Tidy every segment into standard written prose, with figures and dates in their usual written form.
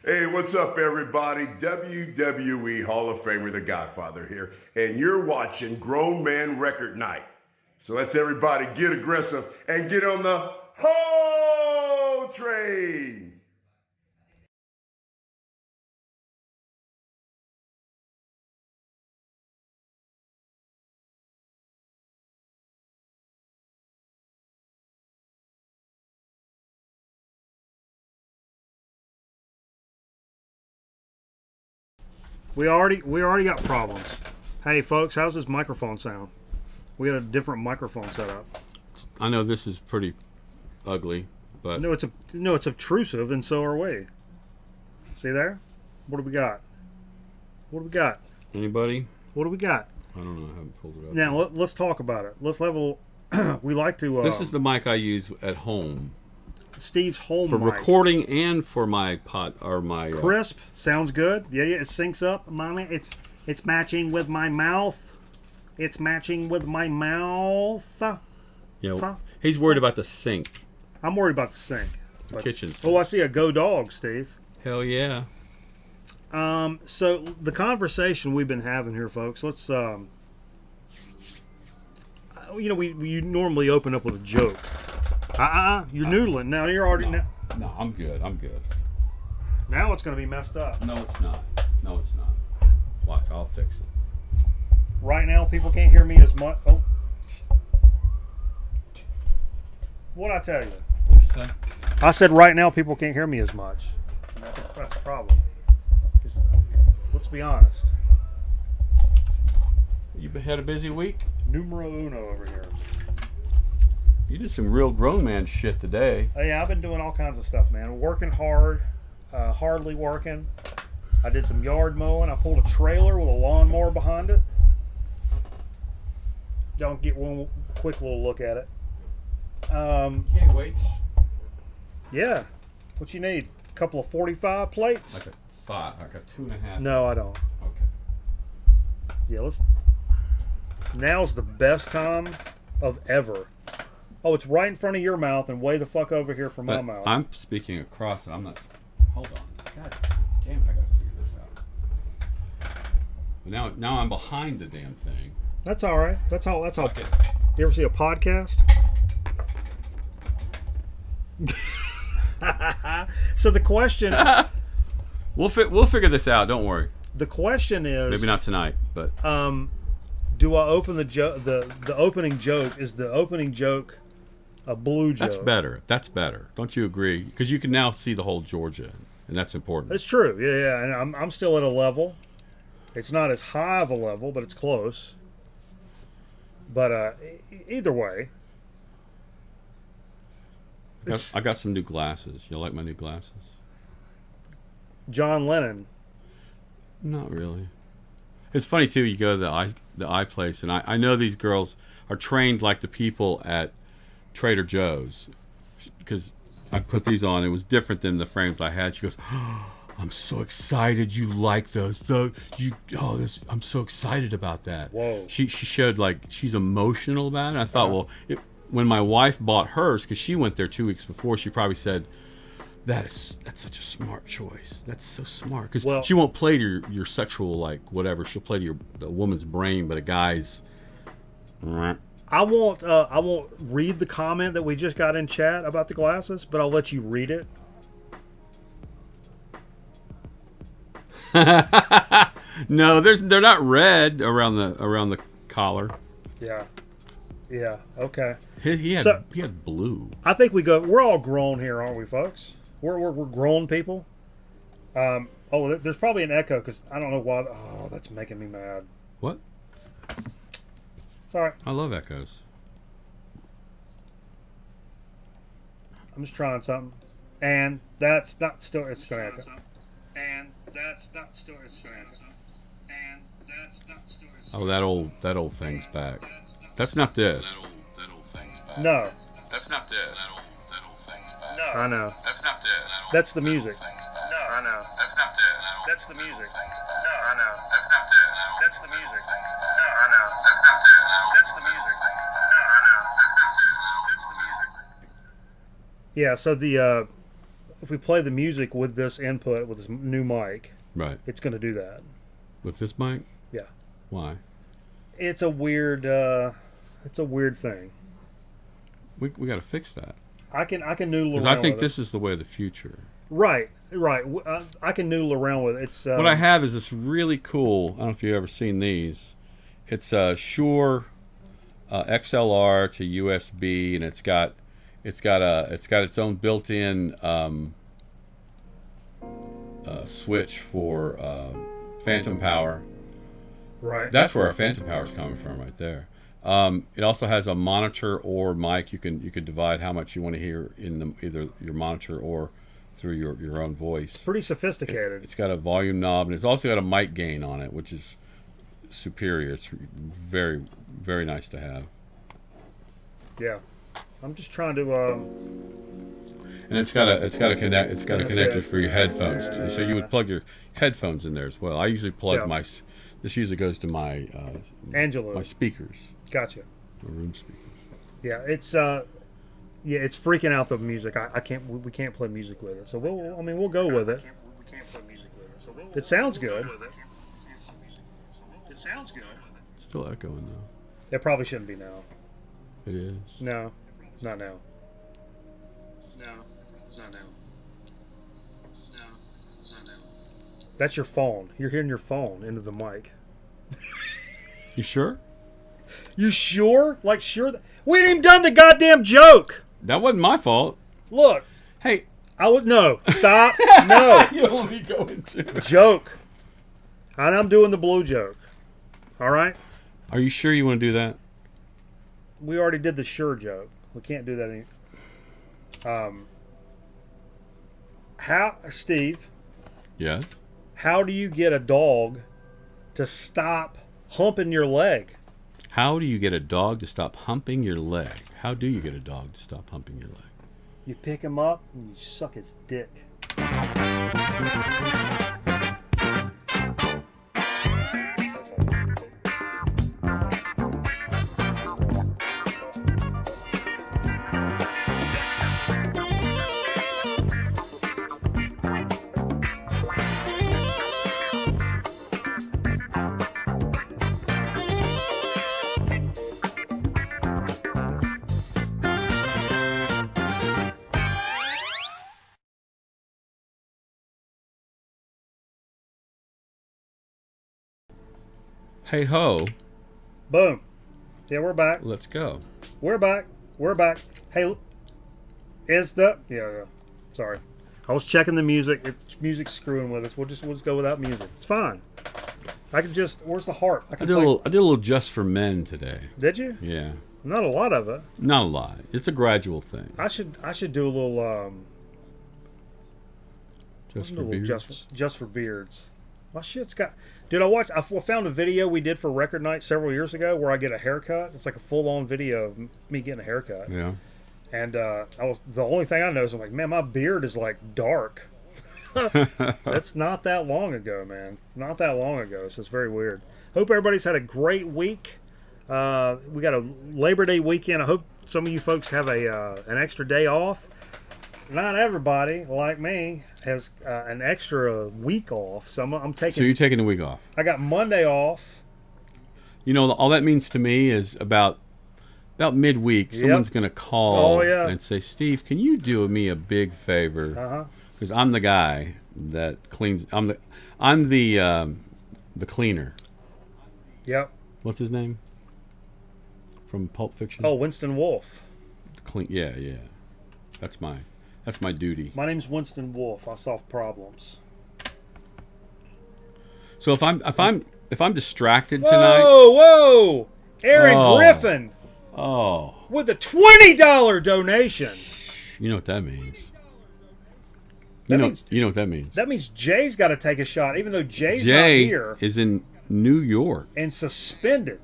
Hey, what's up, everybody? WWE Hall of Famer, The Godfather here, and you're watching Grown Man Record Night. So let's everybody get aggressive and get on the whole train. We already got problems. Hey folks, how's this microphone sound? We got a different microphone set up. I know this is pretty ugly, but No, it's obtrusive, and so are we. See there? What do we got? What do we got? anybody? What do we got? I don't know. I haven't pulled it up. Now let's talk about it. Let's level. We like to. This is the mic I use at home Steve's home for mic. recording and for my pod or my Crisp, sounds good. Yeah, it syncs up. Mommy, it's matching with my mouth. It's matching with my mouth. He's worried about the sink, I'm worried about the sink. the kitchen sink. Oh, I see a go dog, Steve. Hell yeah! So the conversation we've been having here, folks. Let's we normally open up with a joke. You're noodling now. You're already No, I'm good. I'm good. now it's going to be messed up. No, it's not. No, it's not. Watch, I'll fix it. Right now, people can't hear me as much. Oh, what'd I tell you? What'd you say? I said right now people can't hear me as much. That's a problem. 'Cause, let's be honest. You had a busy week? Numero uno over here. You did some real grown man shit today. Oh, yeah, I've been doing all kinds of stuff, man. Working hard, hardly working. I did some yard mowing. I pulled a trailer with a lawnmower behind it. Don't get one quick little look at it. Can't wait. Yeah. What you need? A couple of 45 plates? Like a 5, like a 2.5. No, I don't. Okay. Yeah, now's the best time of ever. Oh, it's right in front of your mouth and way the fuck over here from my But mouth. I'm speaking across it. I'm not. Hold on. God damn it! I gotta figure this out. But now I'm behind the damn thing. That's all right. That's all. Fuck it. You ever see a podcast? So the question, We'll figure this out. Don't worry. the question is, Maybe not tonight, but do I open the joke? The opening joke is the opening joke a blue joke. that's better. That's better. Don't you agree? Because you can now see the whole Georgia, and that's important. It's true. Yeah. And I'm still at a level. It's not as high of a level, but it's close. But either way, I got some new glasses. You like my new glasses? John Lennon. Not really. It's funny too. You go to the eye place, and I know these girls are trained like the people at Trader Joe's, because I put these on. It was different than the frames I had. She goes, oh, "I'm so excited. You like those? I'm so excited about that." Whoa. She showed like she's emotional about it. And I thought, when my wife bought hers, because she went there 2 weeks before, she probably said, that's such a smart choice. That's so smart, because she won't play to your sexual, like, whatever. She'll play to a woman's brain, but a guy's. I won't read the comment that we just got in chat about the glasses, but I'll let you read it. No, they're not red around the collar. Yeah. Okay. He had blue. I think we're all grown here, aren't we, folks? We're grown people. There's probably an echo because I don't know why. Oh, that's making me mad. What? It's all right. I love echoes. I'm just trying something, and that's not still. It's going to echo. And that's not still. It's going to echo. And that's not still. Oh, that old thing's back. That's not this. That old thing's back. No. That's not this. That old thing's back. No. I know. That's not this. That's the music. No, I know. That's not this. That's the music. No, I know. That's not this. That's the music. No, I know. That's not this. That's the music. No, I know. That's not this. That's the music. Yeah. So if we play the music with this input with this new mic, Right. it's going to do that. With this mic? Yeah. Why? It's a weird thing. We got to fix that. I can noodle Because around I think with this is the way of the future. it. Right. I can noodle around with it. It's What I have is this really cool. I don't know if you've ever seen these. It's a Shure XLR to USB, and it's got its own built-in switch for phantom power. right. That's where our phantom power is coming from, right there. It also has a monitor or mic. You can divide how much you want to hear in either your monitor or through your own voice. pretty sophisticated. It's got a volume knob, and it's also got a mic gain on it, which is superior. It's very, very nice to have. Yeah. I'm just trying to. And it's got a connector for your headphones, so you would plug your headphones in there as well. I usually plug Yeah. This usually goes to my Angelo. my speakers, Gotcha. my room speakers. Yeah, it's freaking out the music. I can't. We can't play music with it. So we'll go with it. It sounds good. It sounds good. It's still echoing though. It probably shouldn't be now. It is. No, not now. No, not now. No, not now. That's your phone. You're hearing your phone into the mic. You sure? You sure? Like sure? We ain't even done the goddamn joke. That wasn't my fault. Look, Hey, I would no. Stop. No you don't let me go into it. joke. And I'm doing the blue joke. All right. Are you sure you want to do that? We already did the sure joke. We can't do that any. How, Steve? Yes. How do you get a dog to stop humping your leg? How do you get a dog to stop humping your leg? How do you get a dog to stop humping your leg? You pick him up and you suck his dick. Hey ho, Boom. Yeah, we're back. let's go. We're back. We're back. Hey, is the yeah. Sorry, I was checking the music. It's music screwing with us. We'll just go without music. It's fine. I can just. Where's the harp? I did a little just for men today. Did you? Yeah, Not a lot of it. not a lot. It's a gradual thing. I should do a little Just a for little beards. just for beards. My shit's got. Dude, I found a video we did for record night several years ago where I get a haircut. It's like a full on video of me getting a haircut. Yeah. And I was the only thing I noticed. I'm like, man, my beard is like dark. That's not that long ago, man. Not that long ago. So it's very weird. Hope everybody's had a great week. We got a Labor Day weekend. I hope some of you folks have an extra day off. Not everybody, like me, has an extra week off. So I'm taking. So you're taking a week off. I got Monday off. You know, all that means to me is about midweek, someone's going to call and say, Steve, can you do me a big favor? Because I'm the guy that cleans. I'm the cleaner. Yep. What's his name? From Pulp Fiction. Oh, Winston Wolfe. Yeah. That's my duty. My name's Winston Wolfe. I solve problems. So if I'm distracted tonight. Whoa! Aaron Griffin with a $20 donation. You know what that means. That You know what that means. That means Jay's got to take a shot, even though Jay's not Jay here is in New York. and suspended.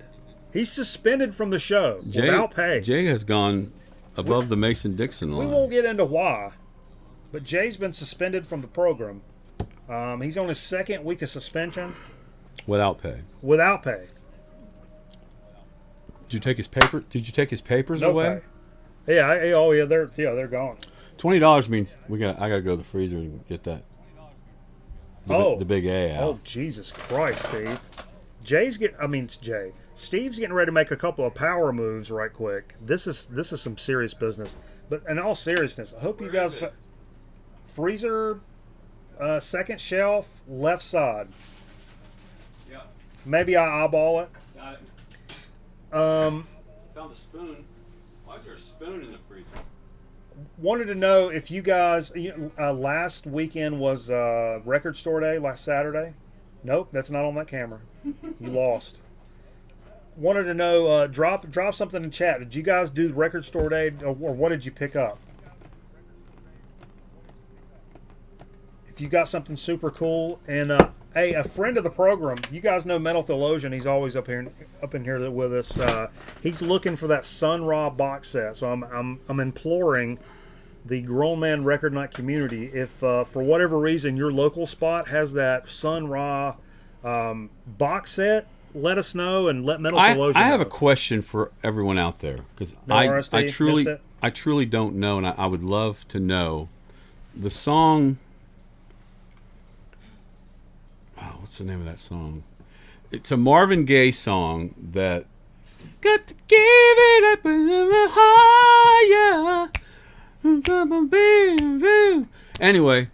He's suspended from the show without pay. Jay has gone above the Mason-Dixon We line. won't get into why, but Jay's been suspended from the program. He's on his second week of suspension Without pay. without pay. Did you take his paper? Did you take his papers No away? pay. Yeah. They're gone. $20 means I gotta go to the freezer and get that. The big A out. Oh, Jesus Christ, Steve. Steve's getting ready to make a couple of power moves right quick. This is some serious business. But in all seriousness, I hope you guys... Freezer, second shelf, left side. Yeah. Maybe I eyeball it. Got it. Found a spoon. Why is there a spoon in the freezer? Wanted to know if you guys... last weekend was Record Store Day, last Saturday. Nope, that's not on that camera. You lost. Wanted to know, drop something in chat. Did you guys do the Record Store Day, or what did you pick up? If you got something super cool, and hey, a friend of the program, you guys know Metal Theologian. He's always up in here with us. He's looking for that Sun Ra box set. So I'm imploring the Grown Man Record Night community, if for whatever reason your local spot has that Sun Ra box set, let us know and let Metal Theologian know. I have a question for everyone out there, because I truly don't know, and I would love to know the song. Oh, what's the name of that song? It's a Marvin Gaye song that got to give it up higher. Anyway,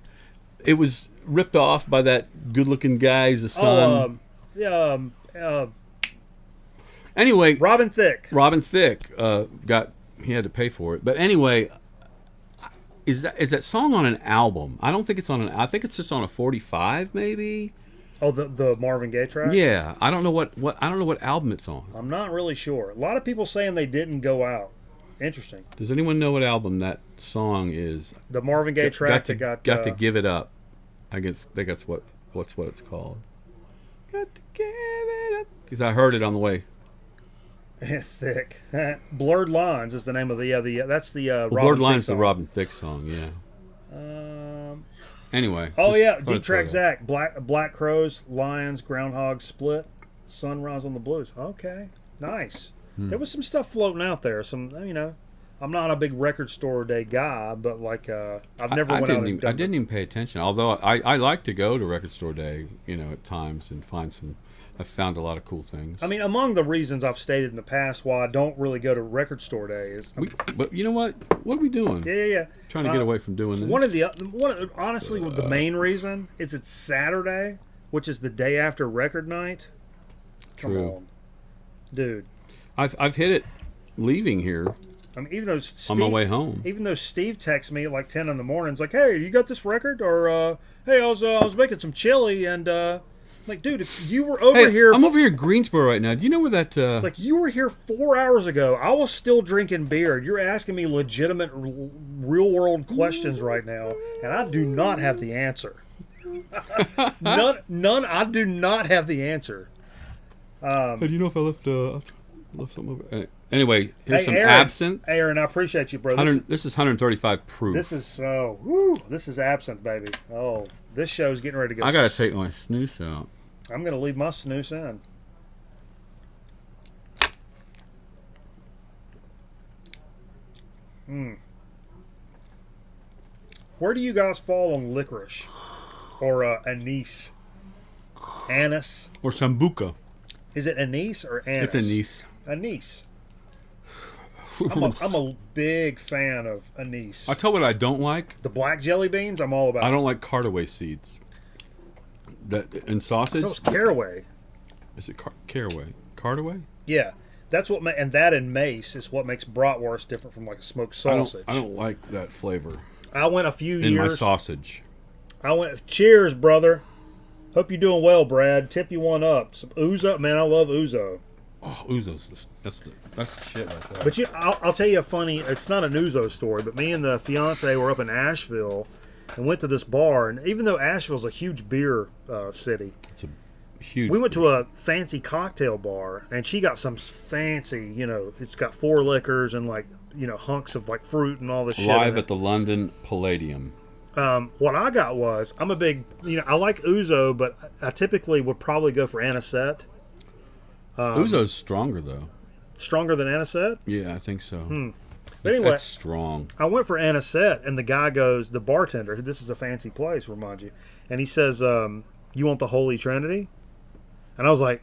it was ripped off by that good-looking guy. He's the son. Anyway, Robin Thicke. He had to pay for it. But anyway, is that song on an album? I don't think it's on an. I think it's just on a 45, maybe. Oh, the Marvin Gaye track? Yeah, I don't know what album it's on. I'm not really sure. A lot of people saying they didn't go out. Interesting. Does anyone know what album that song is? The Marvin Gaye track got to give it up. I guess that's what it's called. Got to give it up, because I heard it on the way. Thick. Blurred Lines is the name of that's the Robin Blurred Lines is the Robin Thicke song. Yeah. Anyway. Oh yeah, Deep Track Zach. Black Crows, Lions, Groundhogs, Split, Sunrise on the Blues. Okay, nice. There was some stuff floating out there. I'm not a big Record Store Day guy, but I've never went out and done I didn't even pay attention. Although I like to go to Record Store Day, at times and find some. I've found a lot of cool things. I mean, among the reasons I've stated in the past why I don't really go to Record Store Day is... But you know what? What are we doing? Yeah. Trying to get away from doing this. Honestly, the main reason is it's Saturday, which is the day after Record Night. Come on. Dude. I've hit it leaving here. I mean, even though Steve, on my way home. Even though Steve texts me at like 10 in the morning, it's like, hey, you got this record? Or, hey, I was making some chili and... like, dude, if you were over here... I'm over here in Greensboro right now. Do you know where that... It's like, you were here 4 hours ago. I was still drinking beer. You're asking me legitimate, real-world questions right now, and I do not have the answer. None, I do not have the answer. Hey, do you know if I left something over... Anyway, here's some Aaron, absinthe. Aaron, I appreciate you, bro. This is 135 proof. This is absinthe, baby. Oh, this show's getting ready to go. I got to take my snooze out. I'm going to leave my snooze in. Where do you guys fall on licorice? Or anise? Anise? Or sambuca. Is it anise or anise? It's anise. Anise. I'm a big fan of anise. I'll tell you what I don't like. The black jelly beans, I'm all about. I don't like caraway seeds. And sausage? That was caraway. Is it caraway? Caraway? Yeah. That's what and that and mace is what makes bratwurst different from like a smoked sausage. I don't like that flavor. I went a few years in my sausage. Cheers, brother. Hope you're doing well, Brad. Tip you one up. Some ouzo, man. I love ouzo. Oh, ouzo's that's the shit right there. But I'll tell you a funny. It's not an ouzo story, but me and the fiance were up in Asheville and went to this bar. And even though Asheville's a huge beer city, it's a huge. We went to a fancy cocktail bar, and she got some fancy. It's got 4 liquors and hunks of like fruit and all this shit. Live at the London Palladium. What I got was, I'm a big, I like ouzo, but I typically would probably go for anisette. Ouzo's stronger though. Stronger than anisette? Yeah, I think so. But anyway, That's strong. I went for anisette, and the guy goes, the bartender, this is a fancy place, remind you, and he says, you want the Holy Trinity? And I was like,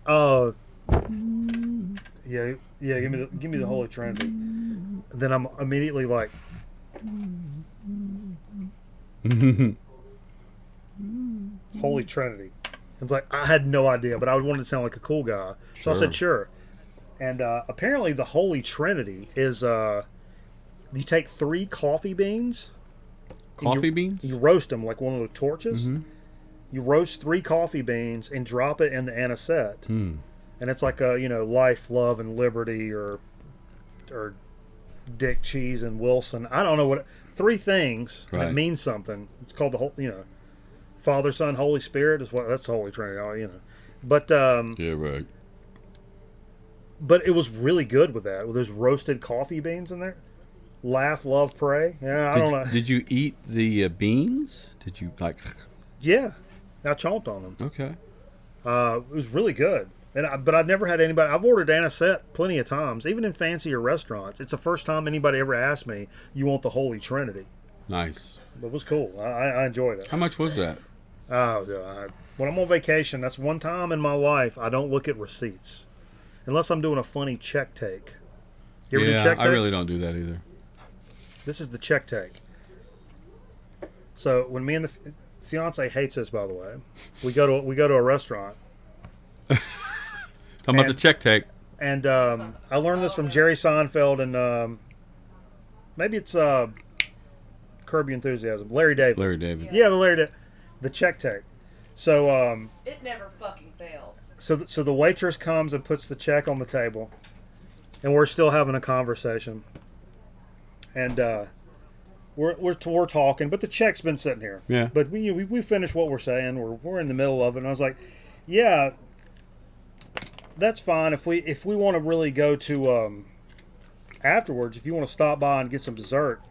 yeah, give me the Holy Trinity. And then I'm immediately like, Holy Trinity. I was like, I had no idea, but I wanted to sound like a cool guy. So I said, sure. And apparently the Holy Trinity is, you take 3 coffee beans. Coffee beans? You roast them like one of the torches. Mm-hmm. You roast 3 coffee beans and drop it in the anisette. And it's like a, life, love, and liberty, or Dick, Cheese, and Wilson. I don't know what. 3 things. Right. And it means something. It's called the whole, Father, Son, Holy Spirit is what. That's the Holy Trinity. But Yeah, right. But it was really good with that. With those roasted coffee beans in there. Laugh, love, pray. Yeah, I don't know. Did you eat the beans? Did you like? Yeah, I chomped on them. Okay. It was really good. But I've never had anybody. I've ordered anisette plenty of times, even in fancier restaurants. It's the first time anybody ever asked me, "You want the Holy Trinity?" Nice. But it was cool. I enjoyed it. How much was that? When I'm on vacation, that's one time in my life I don't look at receipts, unless I'm doing a funny check take. You ever do check takes? I really don't do that either. This is the check take. So when me and the fiance hates this, by the way, we go to a restaurant. Talking about the check take. And I learned this from Jerry Seinfeld and maybe it's Curb Your Enthusiasm. Larry David. Larry David. Yeah, the check take. So it never fucking fails. So the waitress comes and puts the check on the table, and we're still having a conversation. And we're talking, but the check's been sitting here. Yeah. But we finished what we're saying. We're in the middle of it, and I was like, yeah, that's fine. If we want to really go to afterwards, if you want to stop by and get some dessert,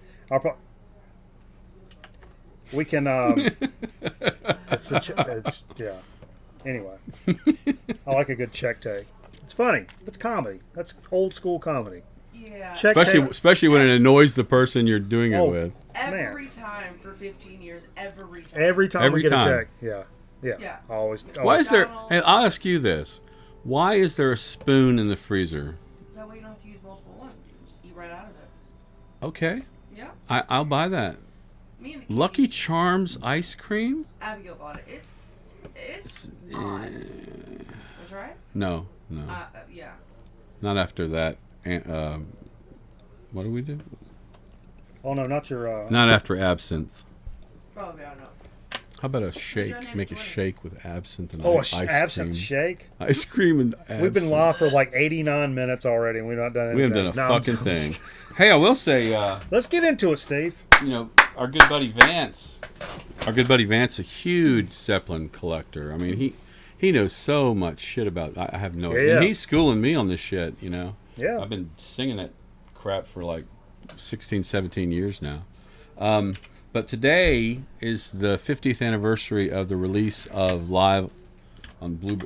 we can. It's yeah. Anyway, I like a good check take. It's funny. It's comedy. That's old school comedy. Yeah. Check Especially when it annoys the person you're doing it with. Every time for 15 years, every time. Every time we get a check. Yeah. Yeah. Always. Why is there? Hey, I'll ask you this: why is there a spoon in the freezer? Is that way you don't have to use multiple ones? You just eat right out of it. Okay. Yeah. I'll buy that. Me and the Lucky kids, Charms ice cream? Abigail bought it. It's odd. That's right. No. Yeah. Not after that. What do we do? Oh no, not your. Not after absinthe. Probably, I don't know. How about a shake? Make a shake with absinthe and ice absinthe cream. shake. Ice cream and absinthe. We've been live for like 89 minutes already, and we've not done anything. We haven't done a fucking thing. Hey, I will say. Let's get into it, Steve. Our good buddy Vance. Our good buddy Vance, a huge Zeppelin collector. I mean, he knows so much shit about. I have no. Yeah. And he's schooling me on this shit. Yeah. I've been singing that crap for like 16, 17 years now. But today is the 50th anniversary of the release of Live on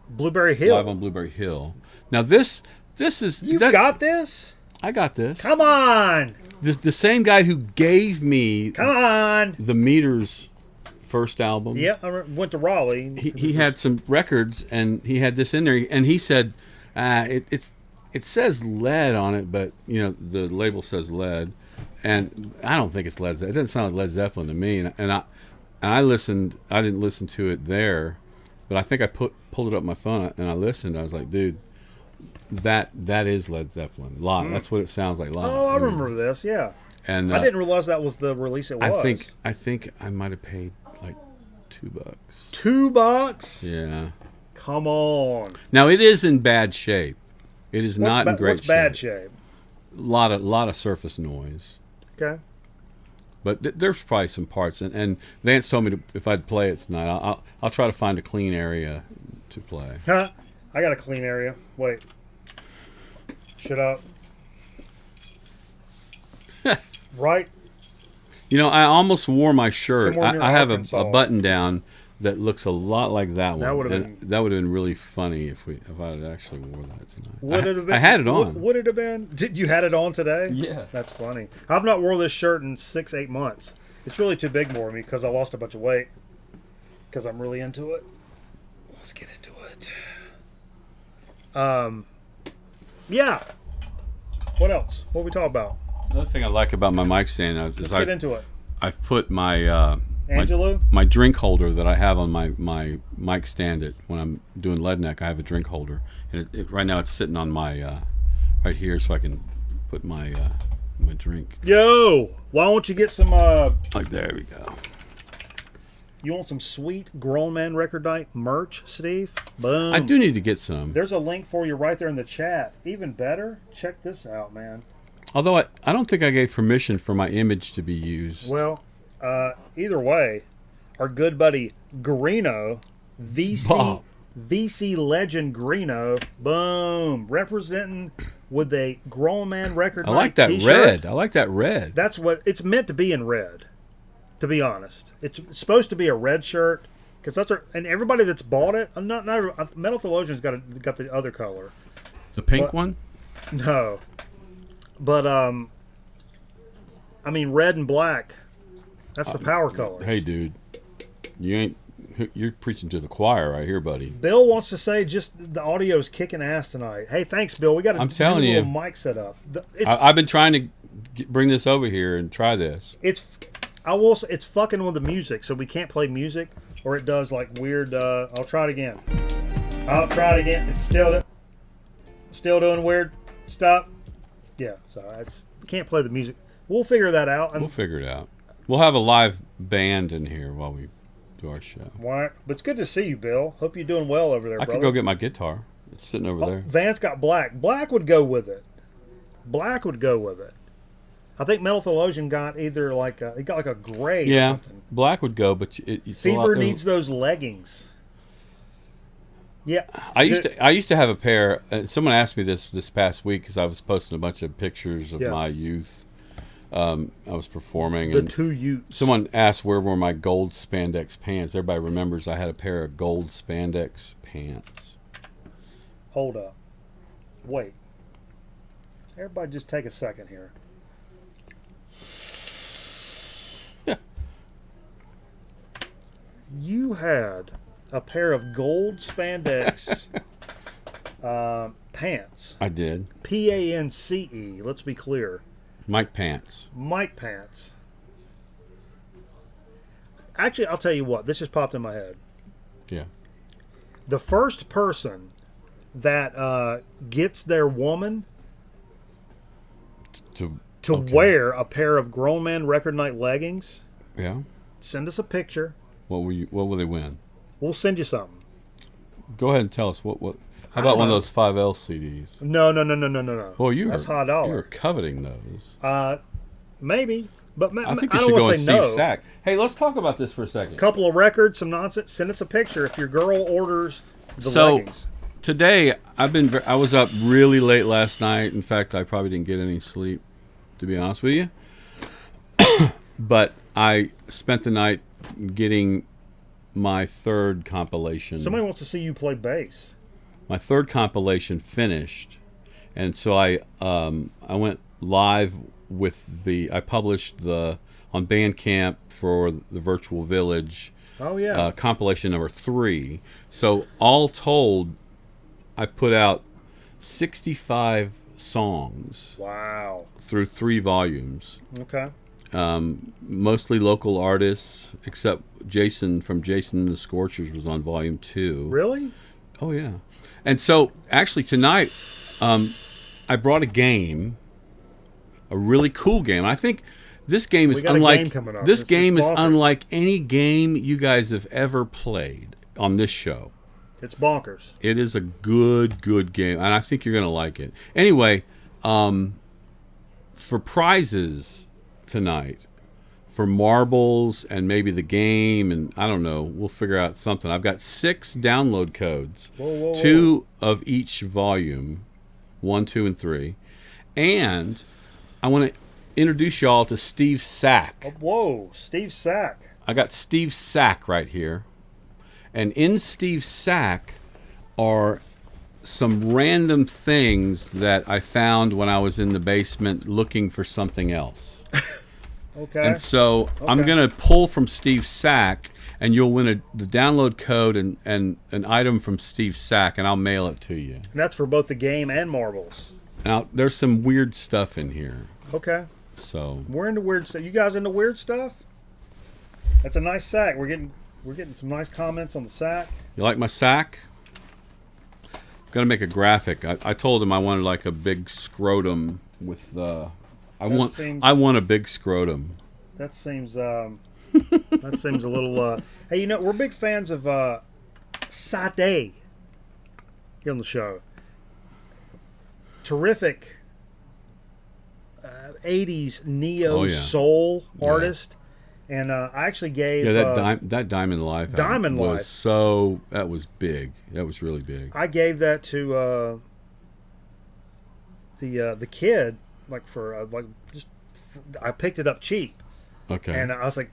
Blueberry Hill. Live on Blueberry Hill. Now this is got this? I got this. Come on. The same guy who gave me Come on. the Meters first album. Yeah, I went to Raleigh. He had some records and he had this in there and he said it says lead on it, but the label says lead. And I don't think it's Led Zeppelin. It doesn't sound like Led Zeppelin to me. And I listened. I didn't listen to it there, but I think I pulled it up on my phone and I listened. I was like, dude, that is Led Zeppelin live. That's what it sounds like live. Oh, I remember this. Yeah. And I didn't realize that was the release. It was. I think I might have paid like $2. $2? Yeah. Come on. Now it is in bad shape. It is not in great what's bad shape? A lot of surface noise. Okay. But there's probably some parts, and Vance told me if I'd play it tonight, I'll try to find a clean area to play. Huh? I got a clean area. Wait. Shut up. Right. I almost wore my shirt. Somewhere near I have a Arkansas. button down that looks a lot like that one. That would've And that would have been really funny if I had actually wore that tonight. Would it have been? I had it on. Would it have been? Did you had it on today? Yeah. That's funny. I've not worn this shirt in 6-8 months. It's really too big for me because I lost a bunch of weight. Because I'm really into it. Let's get into it. Yeah. What else? What we talk about? Another thing I like about my mic stand is Let's get into it. I've put my Angelou? my drink holder that I have on my mic stand. It when I'm doing lead neck, I have a drink holder, and right now it's sitting on my right here, so I can put my my drink. Yo, why don't you get some? Like there we go. You want some sweet Grown Man Record Night merch, Steve? Boom. I do need to get some. There's a link for you right there in the chat. Even better, check this out, man. Although I don't think I gave permission for my image to be used. Well, either way, our good buddy Greeno, Bob. VC legend Greeno, boom, representing with a Grown Man Record I Night like that t-shirt. red. I like that red. That's what it's meant to be in red. To be honest, it's supposed to be a red shirt because that's and everybody that's bought it. I'm not Metal Theologian's got the other color. The pink one? No, but I mean red and black. That's the power colors. Hey, dude, you're preaching to the choir right here, buddy. Bill wants to say just the audio's kicking ass tonight. Hey, thanks, Bill. We got a I'm telling new you. little mic set up. I've been trying to bring this over here and try this. It's fucking with the music, so we can't play music, or it does like weird. I'll try it again. It's still doing weird stuff. Yeah, so we can't play the music. We'll figure that out. We'll figure it out. We'll have a live band in here while we do our show. Why? But it's good to see you, Bill. Hope you're doing well over there, I brother. could go get my guitar. It's sitting over there. Vance got black. Black would go with it. I think Metal Theologian got either he got like a gray or something. Black would go, but it's Fever needs those leggings. Yeah, I used to have a pair. Someone asked me this past week because I was posting a bunch of pictures of my youth. I was performing. The two Utes. Someone asked where were my gold spandex pants. Everybody remembers I had a pair of gold spandex pants. Hold up. Wait. Everybody just take a second here. You had a pair of gold spandex pants. I did. Pance. Let's be clear. Mike pants. Mike pants. Actually, I'll tell you what. This just popped in my head. Yeah. The first person that gets their woman to wear a pair of Grown Man Record Night leggings, send us a picture. What will they win? We'll send you something. Go ahead and tell us what. How about one of those 5L CDs? No. Well, that's high dollar. You were coveting those. Maybe, but I think you I should don't go want in to say Steve's no. sack. Hey, let's talk about this for a second. Couple of records, some nonsense. Send us a picture if your girl orders the So leggings. today I was up really late last night. In fact, I probably didn't get any sleep, to be honest with you. But I spent the night getting my third compilation. Somebody wants to see you play bass. My third compilation finished, and so I went live with I published on Bandcamp for the Virtual Village. Oh yeah. Compilation number 3. So all told, I put out 65 songs. Wow. Through 3 volumes. Okay. Mostly local artists, except Jason from Jason and the Scorchers was on volume 2. Really? Oh yeah. And so actually tonight, I brought a game, a really cool game. I think this game is unlike this game is unlike any game you guys have ever played on this show. It's bonkers. It is a good game, and I think you're going to like it. Anyway, for prizes tonight, for marbles and maybe the game, and I don't know, we'll figure out something. I've got 6 download codes, 2 of each volume, 1, 2, and 3, and I want to introduce y'all to Steve Sack. Whoa, Steve Sack. I got Steve Sack right here. And in Steve's sack are some random things that I found when I was in the basement looking for something else. Okay. And so I'm going to pull from Steve's sack, and you'll win the download code and an item from Steve's sack, and I'll mail it to you. And that's for both the game and marbles. Now, there's some weird stuff in here. Okay. So We're into weird stuff. You guys into weird stuff? That's a nice sack. We're getting some nice comments on the sack. you like my sack? I'm going to make a graphic. I told him I wanted like a big scrotum with I want a big scrotum. That seems that seems a little. Hey, we're big fans of Sade here on the show. Terrific 80s neo soul artist, and I actually gave that Diamond Life Diamond was Life. That was big. That was really big. I gave that to the kid, like for I picked it up cheap. Okay. And I was like,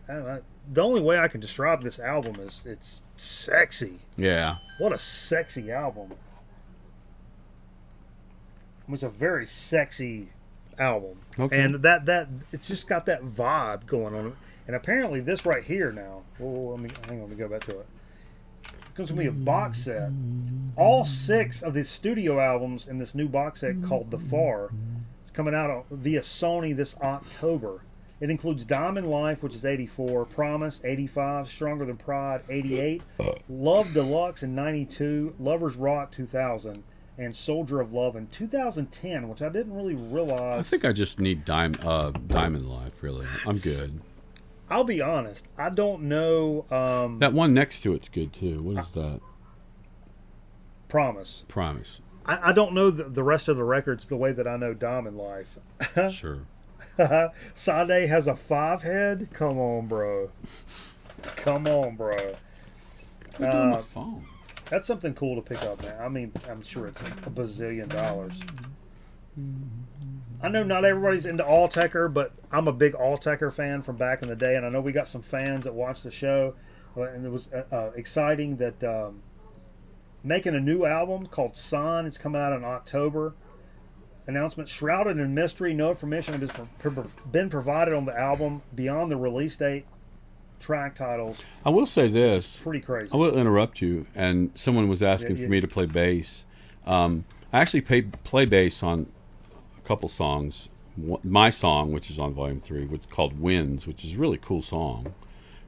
the only way I can describe this album is it's sexy. Yeah. What a sexy album. It's a very sexy album. Okay. And that it's just got that vibe going on. And apparently this right here now, let me go back to it. It's going to be a box set. All 6 of the studio albums in this new box set called The Far. It's coming out via Sony this October. It includes Diamond Life, which is 84, Promise, 85, Stronger Than Pride, 88, Love Deluxe in 92, Lovers Rock 2000, and Soldier of Love in 2010, which I didn't really realize. I think I just need Diamond Life, really. I'm good. I'll be honest, I don't know. That one next to it's good, too. What is that? Promise. Promise. I don't know the rest of the records the way that I know Diamond Life. Sure. Sade has a 5 head? Come on, bro. Come on, bro. Put it on my phone. That's something cool to pick up, man. I mean, I'm sure it's a bazillion dollars. I know not everybody's into All-Techer, but I'm a big All-Techer fan from back in the day, and I know we got some fans that watch the show, and it was exciting that making a new album called Sign. It's coming out in October. Announcement shrouded in mystery. No information has been provided on the album beyond the release date. Track titles. I will say this. Pretty crazy. I will interrupt you. And someone was asking for me to play bass. I actually play bass on a couple songs. My song, which is on Volume 3, which is called Winds, which is a really cool song.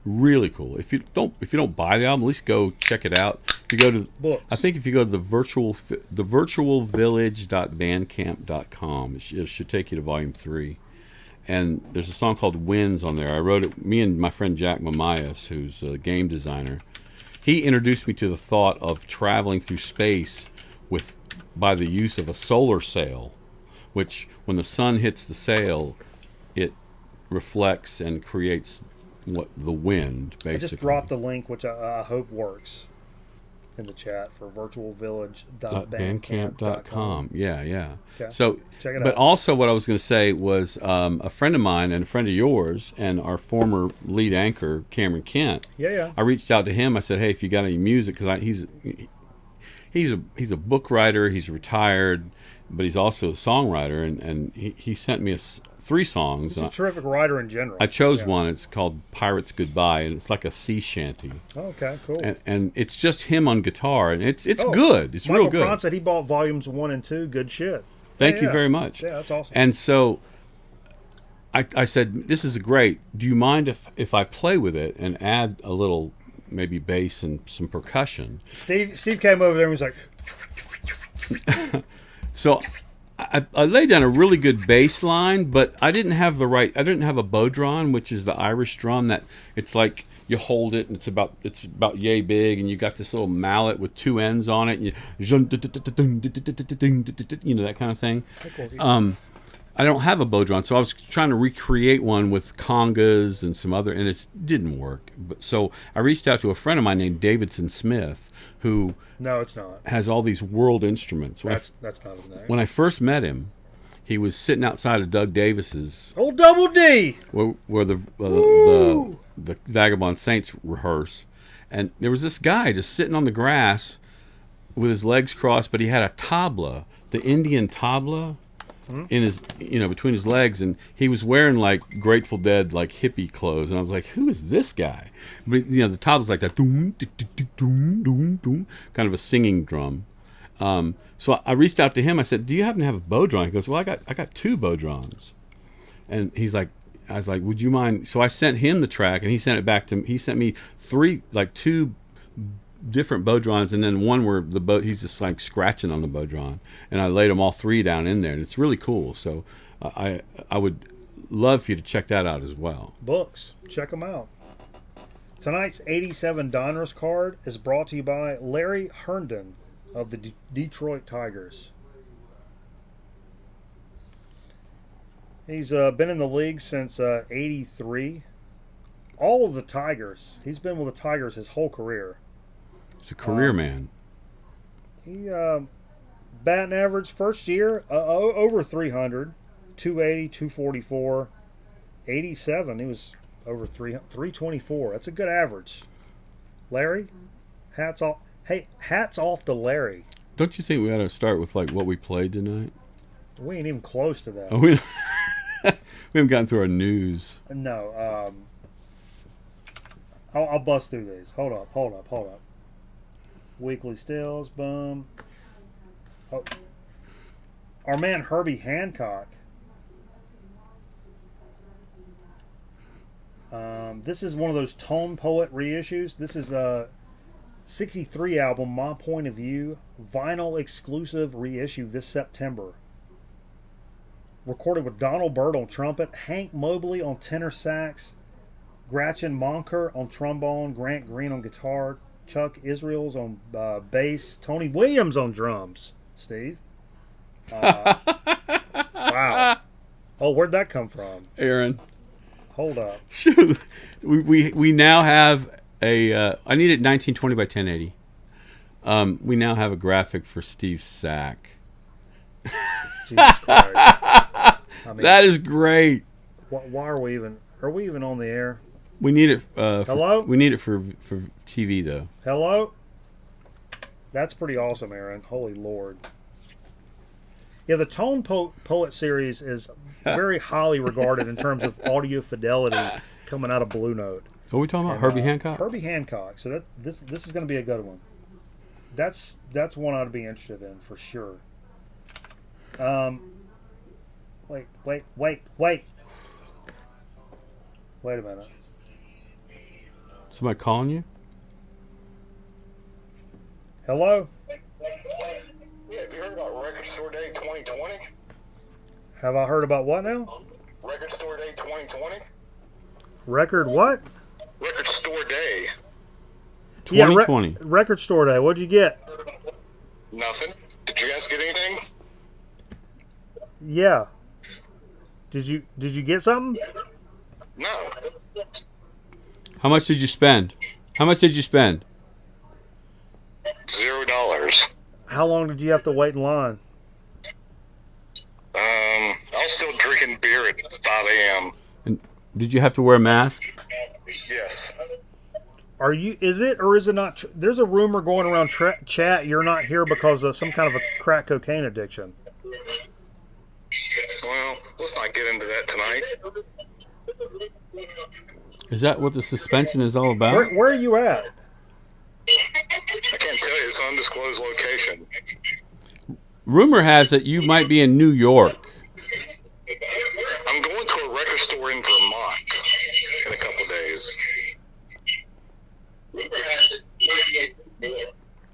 Really cool. If you don't buy the album, at least go check it out. If you go to Books. I think if you go to the virtualvillage.bandcamp.com, it should take you to Volume 3. And there's a song called Winds on there. I wrote it. Me and my friend Jack Mamias, who's a game designer, he introduced me to the thought of traveling through space by the use of a solar sail, which when the sun hits the sail, it reflects and creates the wind, basically. I just dropped the link, which I hope works, in the chat for virtualvillage.bandcamp.com. Yeah. Okay. So, check it but out. also what I was going to say was a friend of mine and a friend of yours and our former lead anchor, Cameron Kent. Yeah. I reached out to him. I said, hey, if you got any music, because he's a book writer. He's retired, but he's also a songwriter, and he sent me 3 songs. He's a terrific writer in general. I chose one. It's called Pirate's Goodbye, and it's like a sea shanty. Oh, okay, cool. And it's just him on guitar, and it's good. It's Michael real good. Cron said he bought volumes 1 and 2. Good shit. Thank you very much. Yeah, that's awesome. And so I said, this is great. Do you mind if I play with it and add a little maybe bass and some percussion? Steve came over there and was like... So I laid down a really good bass line, but I didn't have a bodron, which is the Irish drum that it's like you hold it and it's about yay big, and you got this little mallet with 2 ends on it, and that kind of thing. I don't have a bodron, so I was trying to recreate one with congas and some other, and it didn't work. So I reached out to a friend of mine named Davidson Smith, who no, it's not, has all these world instruments. That's not his name. When I first met him, he was sitting outside of Doug Davis's old Double D, where the Vagabond Saints rehearse, And there was this guy just sitting on the grass with his legs crossed, but he had a tabla, the Indian tabla, in his, between his legs, and he was wearing like Grateful Dead, like hippie clothes, and I was like, who is this guy? But the tabla's like that, doom, doom, doom, doom, kind of a singing drum. So I reached out to him. I said, do you happen to have a bow drum? He goes, well, I got 2 bow drums. And he's like, I was like, would you mind? So I sent him the track, and he sent it back to me. He sent me 2 different bow drums, and then one where he's just like scratching on the bow drum, and I laid them all 3 down in there, and it's really cool. So I would love for you to check that out as well. Books, check them out. Tonight's 87 Donruss card is brought to you by Larry Herndon of the Detroit Tigers. He's been in the league since 83. All of the Tigers. He's been with the Tigers his whole career. He's a career man. He batting average first year over 300, 280, 244, 87. He was over 324. That's a good average. Larry, hats off. Hey, hats off to Larry. Don't you think we ought to start with like what we played tonight? We ain't even close to that. Oh, we haven't gotten through our news. No. I'll bust through these. Hold up. Weekly stills, boom. Oh. Our man Herbie Hancock. This is one of those Tone Poet reissues. This is a 63 album, My Point of View, vinyl exclusive reissue this September. Recorded with Donald Byrd on trumpet, Hank Mobley on tenor sax, Gretchen Monker on trombone, Grant Green on guitar, Chuck Israels on bass, Tony Williams on drums. Steve? Wow. Oh, where'd that come from? Aaron. Hold up. Shoot. We now have a... I need it 1920 by 1080. We now have a graphic for Steve's sack. Jesus Christ. I mean, That is great. why are we even... Are we even on the air? We need it. Hello? We need it for TV though. Hello? That's pretty awesome, Aaron. Holy Lord. Yeah, the Tone Poet series is very highly regarded in terms of audio fidelity coming out of Blue Note. So what are we talking about? Herbie Hancock? Herbie Hancock. So this is going to be a good one. That's one I'd be interested in for sure. Wait. Wait a minute. Somebody calling you? Hello? Yeah, have you heard about Record Store Day 2020? Have I heard about what now? Record Store Day 2020? Record what? Record Store Day. 2020. Yeah, Record Store Day. What'd you get? Nothing. Did you guys get anything? Yeah. Did you get something? No. How much did you spend? $0. How long did you have to wait in line? I was still drinking beer at 5 a.m. And did you have to wear a mask? Yes. Is it or is it not? There's a rumor going around chat you're not here because of some kind of a crack cocaine addiction. Well, let's not get into that tonight. Is that what the suspension is all about? Where are you at? I can't tell you. It's an undisclosed location. Rumor has it you might be in New York. I'm going to a record store in Vermont in a couple days.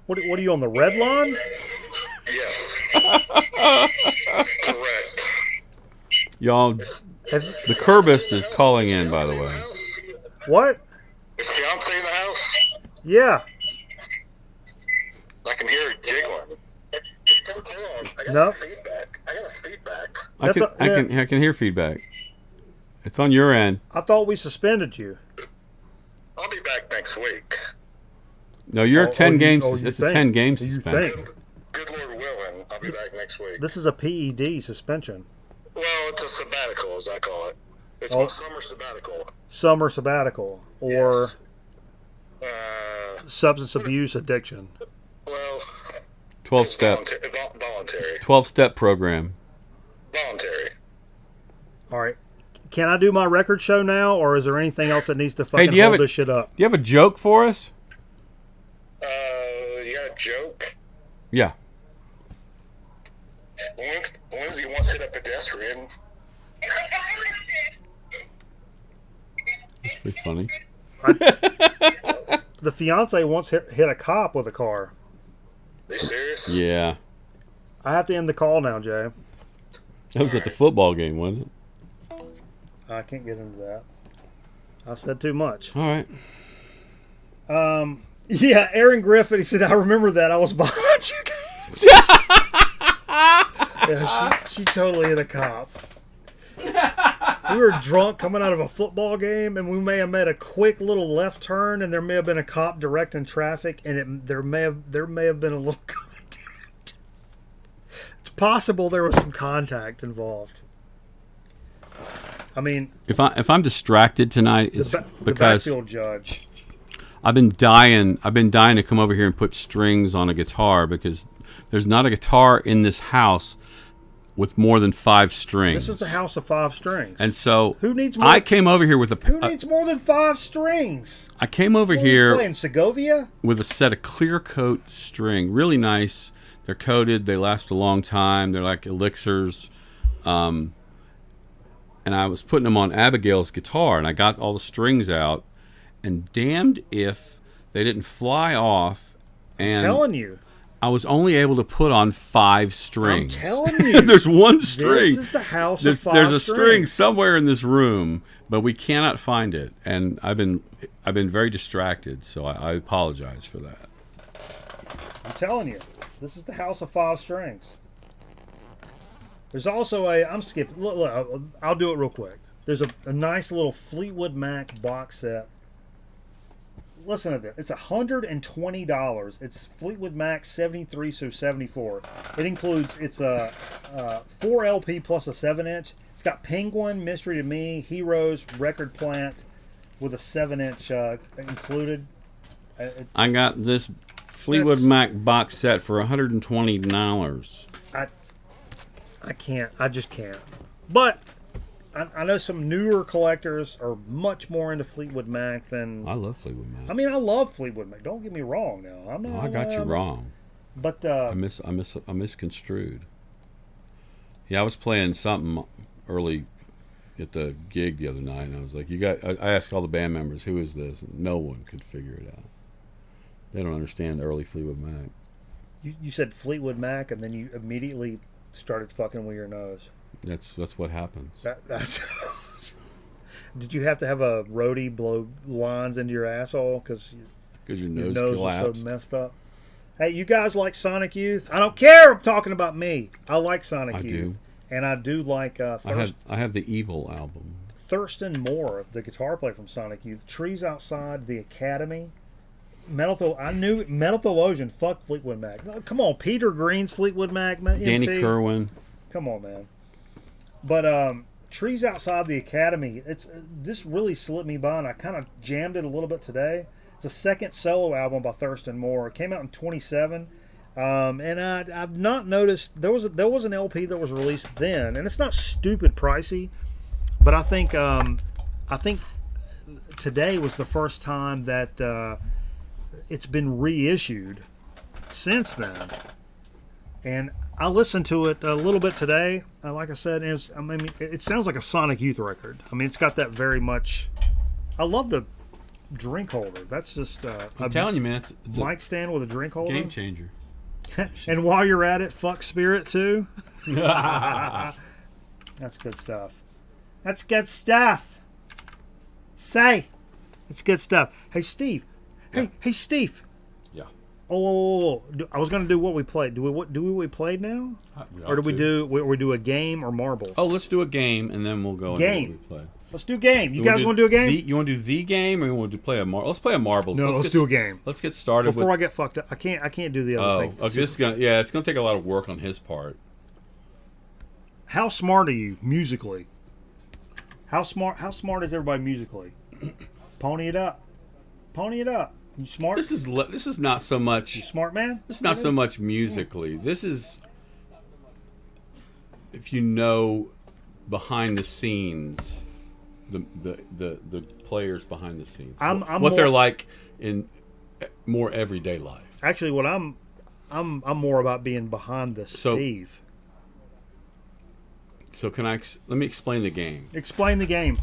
What are you on the red line? Yes. Correct. Y'all, the Curbist is calling in, by the way. What? Is fiance in the house? Yeah. I can hear it giggling. I got Nope. feedback. I can hear feedback. It's on your end. I thought we suspended you. I'll be back next week. No, you're 10 games. you It's think. a 10 game You suspension. think. Good Lord willing, I'll be back next week. This is a PED suspension. Well, it's a sabbatical, as I call it. It's Oh. my summer sabbatical. Summer sabbatical. Or Yes. substance abuse addiction? Well, 12-step. Voluntary. 12-step program. Voluntary. All right. Can I do my record show now, or is there anything else that needs to fucking do you have hold a- this shit up? Do you have a joke for us? You got a joke? Yeah. Lindsay once hit a pedestrian. That's pretty funny. The fiance once hit a cop with a car. Are you serious? Yeah. I have to end the call now, Jay. That was at the football game, wasn't it? I can't get into that. I said too much. All right. Yeah, Aaron Griffin, he said, I remember that. I was behind you guys. Yeah, she totally hit a cop. We were drunk coming out of a football game, and we may have made a quick little left turn, and there may have been a cop directing traffic, and there may have been a little contact. It's possible there was some contact involved. I mean, If I'm distracted tonight, it's the because backfield judge. I've been dying to come over here and put strings on a guitar because there's not a guitar in this house with more than 5 strings. This is the house of 5 strings. And so Who needs more? I came over here with Who needs more than 5 strings? I came over What are you here playing Segovia? with a set of clear coat string, really nice. They're coated. They last a long time. They're like elixirs. And I was putting them on Abigail's guitar, and I got all the strings out, and damned if they didn't fly off. And I'm telling you. I was only able to put on 5 strings. I'm telling you. There's one string. This is the house of 5 There's a strings. string somewhere in this room, but we cannot find it. And I've been very distracted, so I apologize for that. I'm telling you. This is the house of 5 strings. There's also I'm skipping. Look, I'll do it real quick. There's a nice little Fleetwood Mac box set. Listen to this. It's $120. It's Fleetwood Mac 73 through 74. It includes, it's a 4 LP plus a 7-inch. It's got Penguin, Mystery to Me, Heroes, Record Plant with a 7-inch included. I got this Fleetwood Mac box set for $120. I can't. I just can't. But I know some newer collectors are much more into Fleetwood Mac than. I love Fleetwood Mac. I mean, I love Fleetwood Mac. Don't get me wrong. Now, I'm not. I got you wrong. But I misconstrued. Yeah, I was playing something early at the gig the other night, and I was like, I asked all the band members, who is this? And no one could figure it out. They don't understand the early Fleetwood Mac. you said Fleetwood Mac, and then you immediately started fucking with your nose. That's what happens. That's. Did you have to have a roadie blow lines into your asshole because Your your nose nose was collapsed. so messed up? Hey, you guys like Sonic Youth? I don't care. I'm talking about me. I like Sonic I Youth. do. And I do like I have the Evil album. Thurston Moore, the guitar player from Sonic Youth. Trees Outside the Academy. I knew Metal Theologian. Fuck Fleetwood Mac. No, come on, Peter Green's Fleetwood Mac. Danny MT. Kerwin. Come on, man. But Trees Outside the Academy. This really slipped me by, and I kind of jammed it a little bit today. It's a second solo album by Thurston Moore. It came out in 27. And I've not noticed there was an LP that was released then, and it's not stupid pricey, but I think today was the first time that it's been reissued since then. And I listened to it a little bit today. Like I said, it sounds like a Sonic Youth record. I mean, it's got that very much. I love the drink holder. That's just I'm telling you, man, it's mic stand with a drink a holder. game changer. And while you're at it, fuck Spirit too. That's good stuff. That's good stuff. Say, it's good stuff. Hey Steve. Hey Steve. Yeah. Oh. I was gonna do what we played. Do we played now, or do we do a game or marbles? Oh, let's do a game and then we'll go Game. into what we play. Let's do a game. You guys want to do a game? You want to do the game, or you want to play a marble? Let's play a marbles. No, let's do a game. Let's get started. Before I get fucked up, I can't do the other thing. Okay, it's gonna take a lot of work on his part. How smart are you musically? How smart is everybody musically? Pony it up. You smart? This is not so You much. smart man? This is not so much musically. This is, if you know, behind the scenes, the players behind the scenes. I'm what they're more- like in more everyday life. Actually, what I'm more about being behind the So- Steve. So let me explain the game. Explain the game.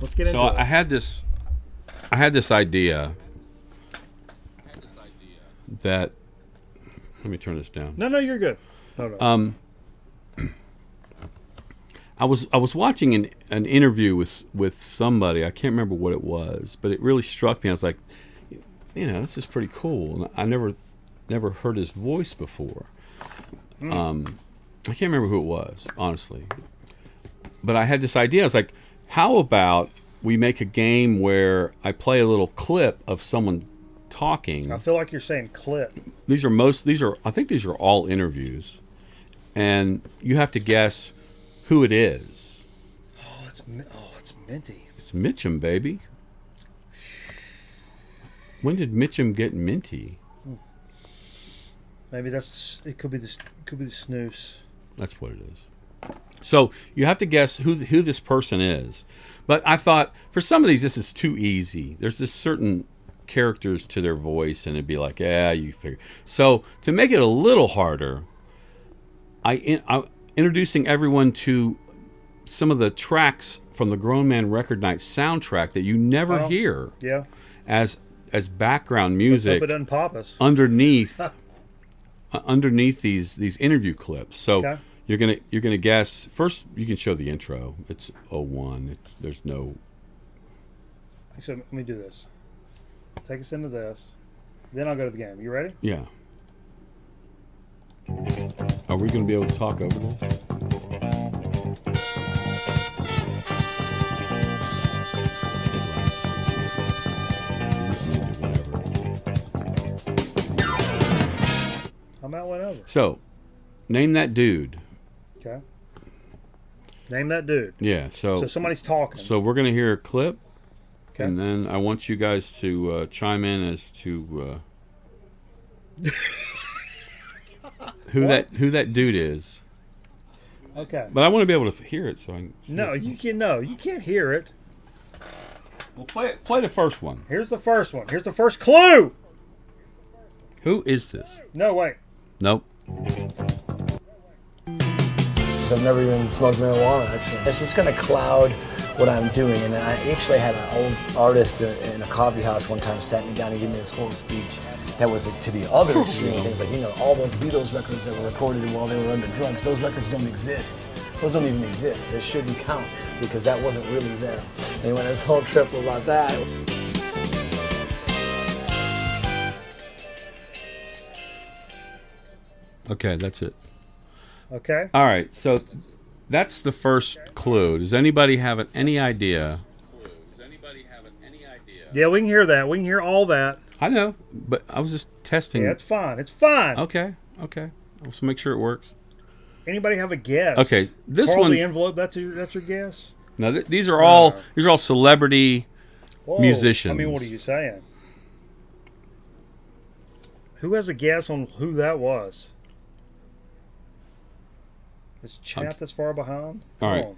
Let's get into So it. I had this idea that, let me turn this down. No, you're good. Hold on. I was watching an interview with somebody. I can't remember what it was, but it really struck me. I was like, this is pretty cool. And I never heard his voice before. I can't remember who it was, honestly. But I had this idea. I was like, how about we make a game where I play a little clip of someone talking. I feel like you're saying clip. I think these are all interviews. And you have to guess who it is. Oh, it's minty. It's Mitchum, baby. When did Mitchum get minty? Maybe it could be the snooze. That's what it is. So you have to guess who this person is. But I thought for some of these, this is too easy. There's this certain characters to their voice, and it'd be like, you figure. So to make it a little harder, I'm introducing everyone to some of the tracks from the Grown Man Record Night soundtrack that you never hear Yeah. as background Hope music it doesn't pop us. underneath these interview clips. So Okay. you're gonna guess first. You can show the intro. It's 01. There's no. Actually, let me do this. Take us into this. Then I'll go to the game. You ready? Yeah. Are we gonna be able to talk over this? I'm out whenever. So, name that dude. Okay. Name that dude. Yeah. So somebody's talking. So we're gonna hear a clip, Okay. and then I want you guys to chime in as to who that dude is. Okay. But I want to be able to hear it, so I can see No, it. you can't hear it. Well, play the first one. Here's the first one. Here's the first clue. Who is this? No, wait. Nope. I've never even smoked marijuana, actually. It's just going to cloud what I'm doing. And I actually had an old artist in a coffee house one time sat me down and gave me this whole speech that was to the other extreme. Things like, all those Beatles records that were recorded while they were under drugs, those records don't exist. Those don't even exist. They shouldn't count because that wasn't really them. And he went this whole trip about that. Okay, that's it. Okay. All right, so that's the first clue. Does anybody have any idea? Yeah, we can hear that. We can hear all that. I know, but I was just testing. Yeah, it's fine. It's fine. Okay. Let's make sure it works. Anybody have a guess? Okay, this Carl one. the envelope. That's your guess. Now these are all celebrity Whoa. musicians. I mean, what are you saying? Who has a guess on who that was? This chap that's far behind. All right. Come on.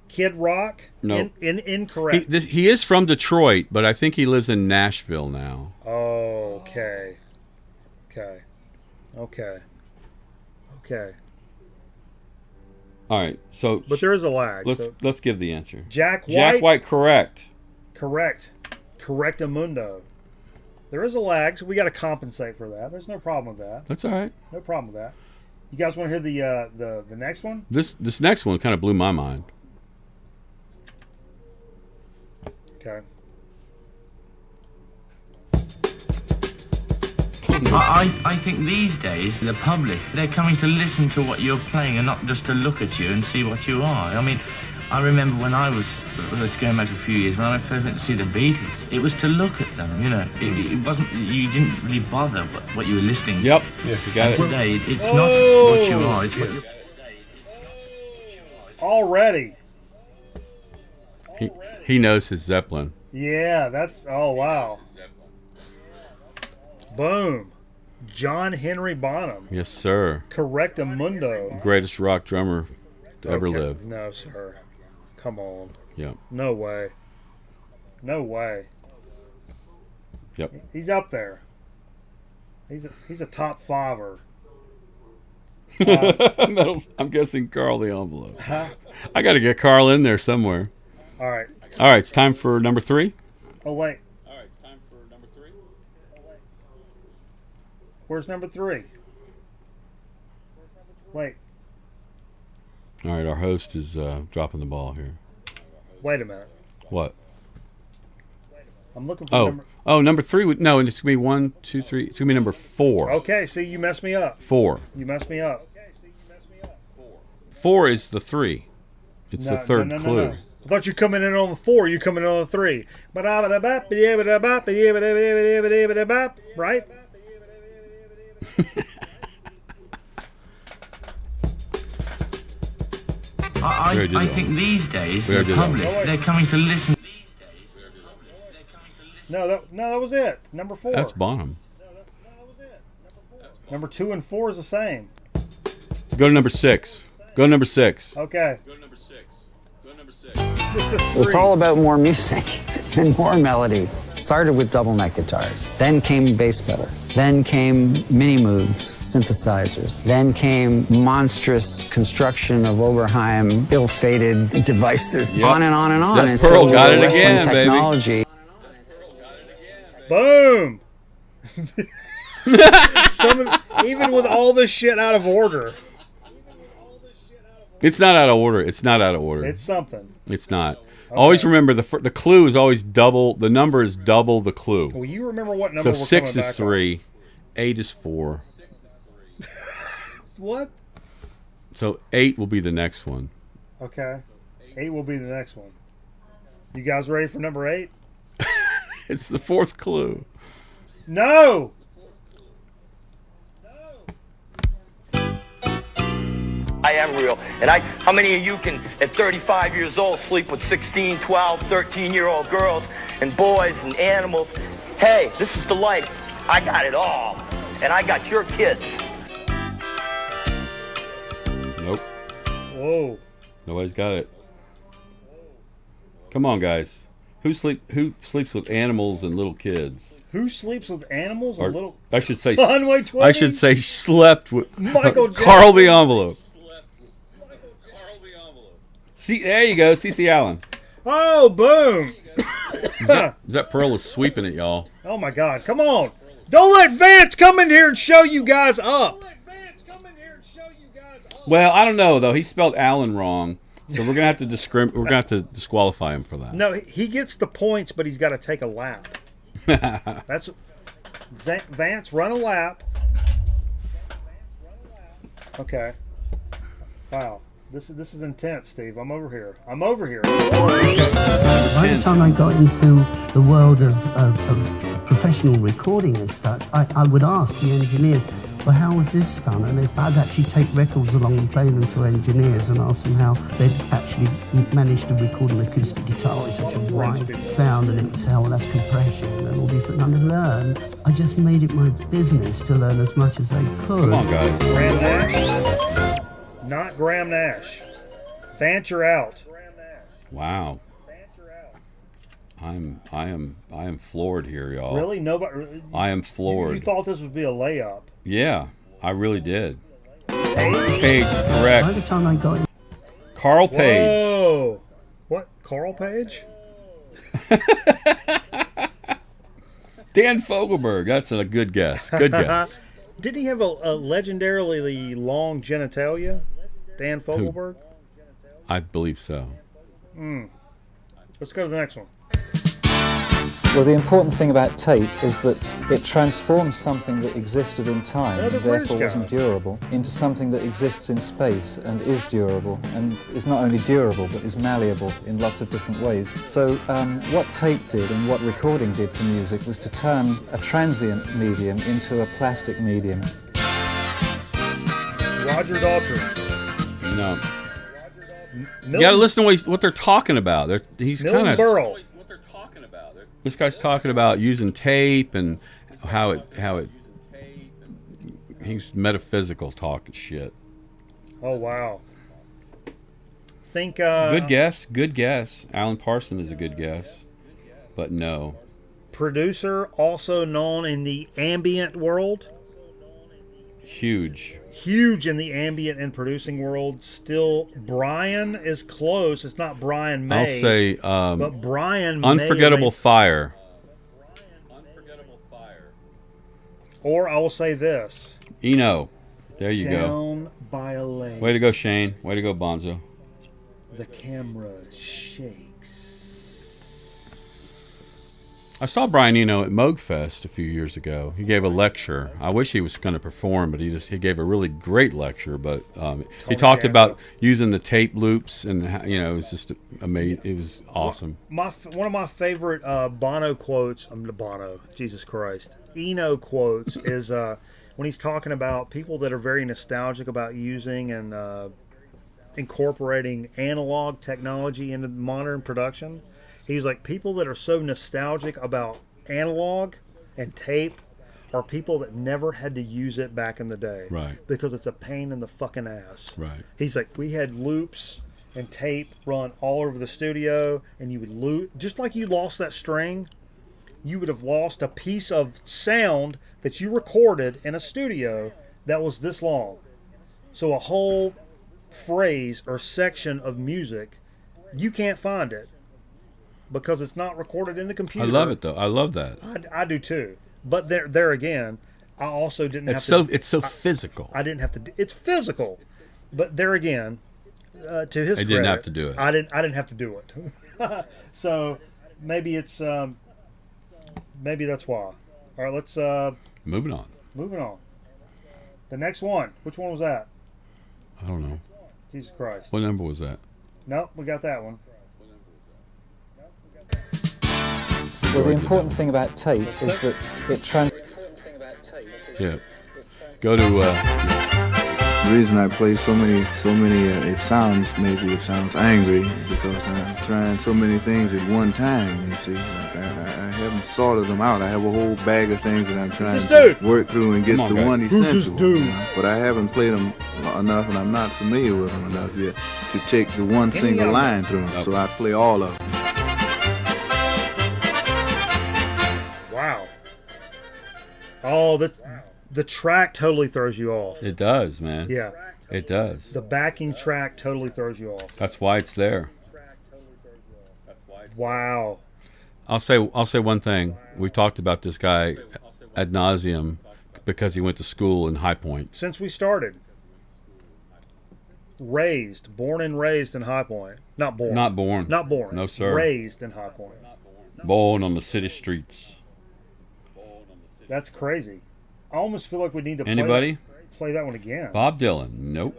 Kid Rock. No. Incorrect. He is from Detroit, but I think he lives in Nashville now. Oh, okay. All right, so But there is a lag. let's give the answer. Jack White. Jack White, correct. Correctamundo. There is a lag, so we got to compensate for that. There's no problem with that. That's all right. No problem with that. You guys want to hear the next one? This next one kind of blew my mind. Okay. I think these days the public, they're coming to listen to what you're playing and not just to look at you and see what you are. I mean, I remember when let's go back a few years, when I first went to see the Beatles, it was to look at them, It wasn't, you didn't really bother what you were listening to. Yep. Yeah, you got it. Today, it's not what you are, it's what you're... Already. He knows his Zeppelin. Yeah, that's... Oh, wow. Boom. John Henry Bonham. Yes, sir. Correctamundo. Greatest rock drummer to ever Okay. live. No, sir. Come on. Yeah. No way. No way. Yep. He's up there. He's a top fiver. I'm guessing Carl the envelope. I got to get Carl in there somewhere. All right. All right, it's time for number 3. Oh, wait. All right, it's time for number 3. Where's number 3? Wait. All right, our host is dropping the ball here. Wait a minute. What? I'm looking for number... Oh, number 3 would no, and it's gonna be 1, 2, 3. It's gonna be number 4. Okay, see, you messed me up. 4. You messed me up. 4 is the 3. It's the third clue. No. I thought you coming in on the 4. You coming in on the 3. Right? I think these days We the already did that. public, they're coming to listen. No, that was it. Number 4. That's Bonham. Number 2 and 4 is the same. Go to number 6. Go to number 6. Okay. Go to number 6. Go to number 6. This is 3. It's all about more music and more melody. Started with double neck guitars, then came bass pedals, then came mini moogs, synthesizers, then came monstrous construction of Oberheim ill-fated devices, on and on and on. That Pearl until got it wrestling again, technology. Boom! Even with all this shit out of order. It's not out of order. It's not out of order. It's something. It's not. Always remember the clue is always double. The number is double the clue. Well, you remember what number So we're 6 coming is back 3, 8 is 4. on. What? So 8 will be the next one. Okay. 8 will be the next one. You guys ready for number 8? It's the 4th clue. No! I am real. And how many of you can, at 35 years old, sleep with 16, 12, 13-year-old girls and boys and animals? Hey, this is the life. I got it all. And I got your kids. Nope. Whoa. Nobody's got it. Come on, guys. Who sleeps with animals and little kids? Who sleeps with animals and little... I should say. Conway Twitty? I should say slept with Michael Carl the Jackson. envelope. See, there you go, CeCe Allen. Oh, boom! Is that Pearl is sweeping it, y'all? Oh my God! Come on! Don't let Vance come in here and show you guys up. Well, I don't know though. He spelled Allen wrong, so we're gonna have to We're gonna have to disqualify him for that. No, he gets the points, but he's got to take a lap. That's Vance. Run a lap. Okay. Wow. This is intense, Steve. I'm over here. By the time I got into the world of professional recording and such, I would ask the engineers, well, how was this done? And I'd actually take records along and play them to engineers and ask them how they'd actually managed to record an acoustic guitar with such a wide sound and tell that's compression and all these things. And I learned. I just made it my business to learn as much as I could. Come on, guys. Graham Nash. Not Graham Nash. Vance, you're out. Wow. I am floored here, y'all. Really? Nobody. I am floored. You thought this would be a layup? Yeah, I really did. Page, correct. By the time I got Carl Page. Whoa. What? Carl Page? Dan Fogelberg. That's a good guess. Good guess. Didn't he have a legendarily long genitalia? Dan Fogelberg? I believe so. Let's go to the next one. Well, the important thing about tape is that it transforms something that existed in time, and therefore wasn't durable, into something that exists in space and is durable, and is not only durable but is malleable in lots of different ways. So what tape did and what recording did for music was to turn a transient medium into a plastic medium. Roger Daltrey. No. You gotta listen to what they're talking about. He's kind of. Burrell. This guy's talking about using tape and how it. He's metaphysical talking shit. Oh wow. Think. Good guess. Alan Parsons is a good guess, but no. Producer, also known in the ambient world. Huge in the ambient and producing world. Still, Brian is close. It's not Brian May. I'll say, but Brian Unforgettable Fire. Or I will say this. Eno. There you go. Down by a lake. Way to go, Shane. Way to go, Bonzo. The camera shakes. I saw Brian Eno at Moogfest a few years ago. He gave a lecture. I wish he was going to perform, but he gave a really great lecture. But he talked about using the tape loops, and it was just amazing. It was awesome. One of my favorite Bono quotes. Jesus Christ, Eno quotes is when he's talking about people that are very nostalgic about using and incorporating analog technology into modern production. He's like, people that are so nostalgic about analog and tape are people that never had to use it back in the day. Right. Because it's a pain in the fucking ass. Right. He's like, we had loops and tape run all over the studio, and you would loop, just like you lost that string, you would have lost a piece of sound that you recorded in a studio that was this long. So a whole phrase or section of music, you can't find it. Because it's not recorded in the computer. I love it though. I love that. I do too. But there again, I also didn't have to. It's so physical. I didn't have to. It's physical. But there again, to his credit, didn't have to do it. I didn't have to do it. So maybe it's maybe that's why. All right, let's moving on. Moving on. The next one. Which one was that? I don't know. Jesus Christ. What number was that? Nope, we got that one. Well, the important thing about tape is that it Yeah. Go to. The reason I play so many, it sounds angry because I'm trying so many things at one time. You see, like I haven't sorted them out. I have a whole bag of things that I'm trying to work through and get the one essential. But I haven't played them enough, and I'm not familiar with them enough yet to take the one single line through them. So I play all of them. Wow. Oh, the track totally throws you off. It does, man. Yeah. It does. The backing track totally throws you off. That's why it's there. Wow. I'll say one thing. We talked about this guy ad nauseum because he went to school in High Point. Since we started. Born and raised in High Point. Not born. No, sir. Raised in High Point. Born on the city streets. That's crazy. I almost feel like we need to play that one again. Bob Dylan. Nope.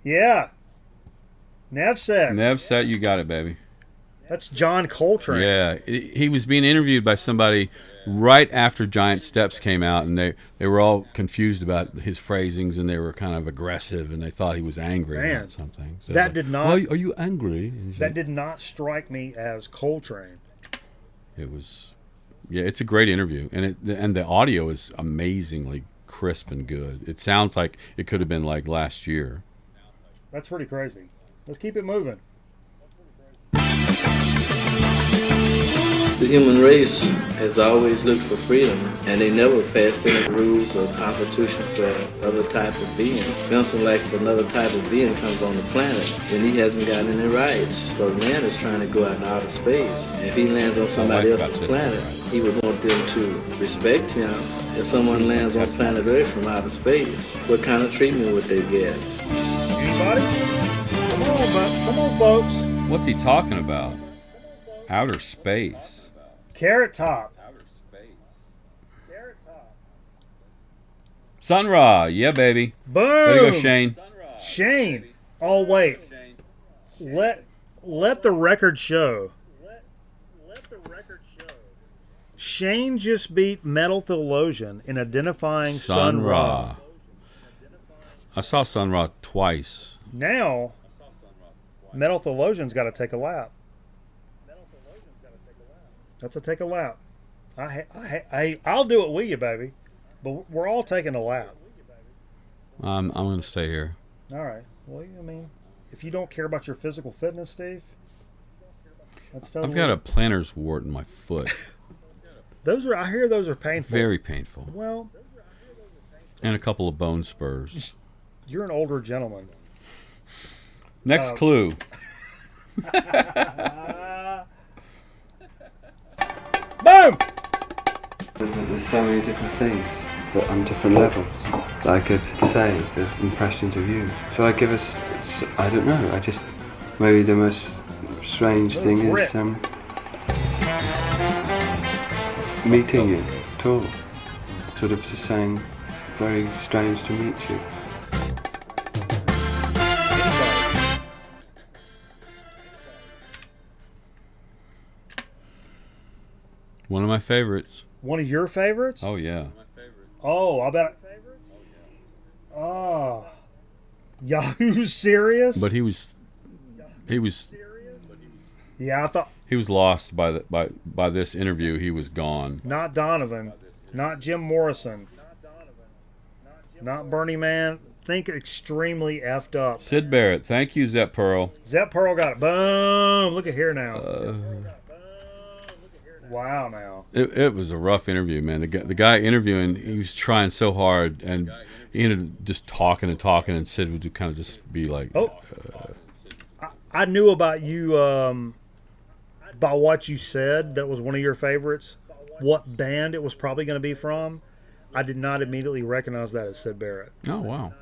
Yeah. Nevsek, you got it, baby. That's John Coltrane. Yeah. He was being interviewed by somebody right after Giant Steps came out, and they were all confused about his phrasings, and they were kind of aggressive, and they thought he was angry about something. So that did not... Well, are you angry? That did not strike me as Coltrane. It was... Yeah, it's a great interview, and the audio is amazingly crisp and good. It sounds like it could have been like last year. That's pretty crazy. Let's keep it moving. The human race has always looked for freedom, and they never passed any rules or constitution for other type of beings. It's like if another type of being comes on the planet, then he hasn't got any rights. Because man is trying to go out in outer space. If he lands on somebody else's planet, he would want them to respect him. If someone lands on planet Earth from outer space, what kind of treatment would they get? Anybody? Come on, folks. What's he talking about? Outer space. Carrot Top. Sun Ra, yeah, baby. Boom. Way to go, Shane. Shane. Oh, wait. Let the record show. Shane just beat Metal Theologian in identifying Sun Ra. I saw Sun Ra twice. Now, Metal Theologian's got to take a lap. That's a take a lap. I'll do it with you, baby. But we're all taking a lap. I'm going to stay here. All right. Well, I mean, if you don't care about your physical fitness, Steve, that's totally... I've got a plantar's wart in my foot. I hear those are painful. Very painful. Well... And a couple of bone spurs. You're an older gentleman. Next clue. Boom! There's so many different things, but on different levels, that I could say the impressions of you. So I give us, I don't know, maybe the most strange thing is meeting you at all. Sort of just saying, very strange to meet you. One of my favorites. One of your favorites? Oh, yeah. Oh, I bet. Oh. Yahoo's serious? But he was. Yeah, I thought. He was lost by this interview. He was gone. Not Donovan. Not Jim Morrison. Not Bernie Man. Think extremely effed up. Sid Barrett. Thank you, Zep Pearl. Zep Pearl got it. Boom. Look at here now. Wow, now. It was a rough interview, man. The guy interviewing, he was trying so hard, and he ended up just talking, and Sid would kind of just be like... I knew about you by what you said. That was one of your favorites. What band it was probably going to be from. I did not immediately recognize that as Sid Barrett. Oh, wow.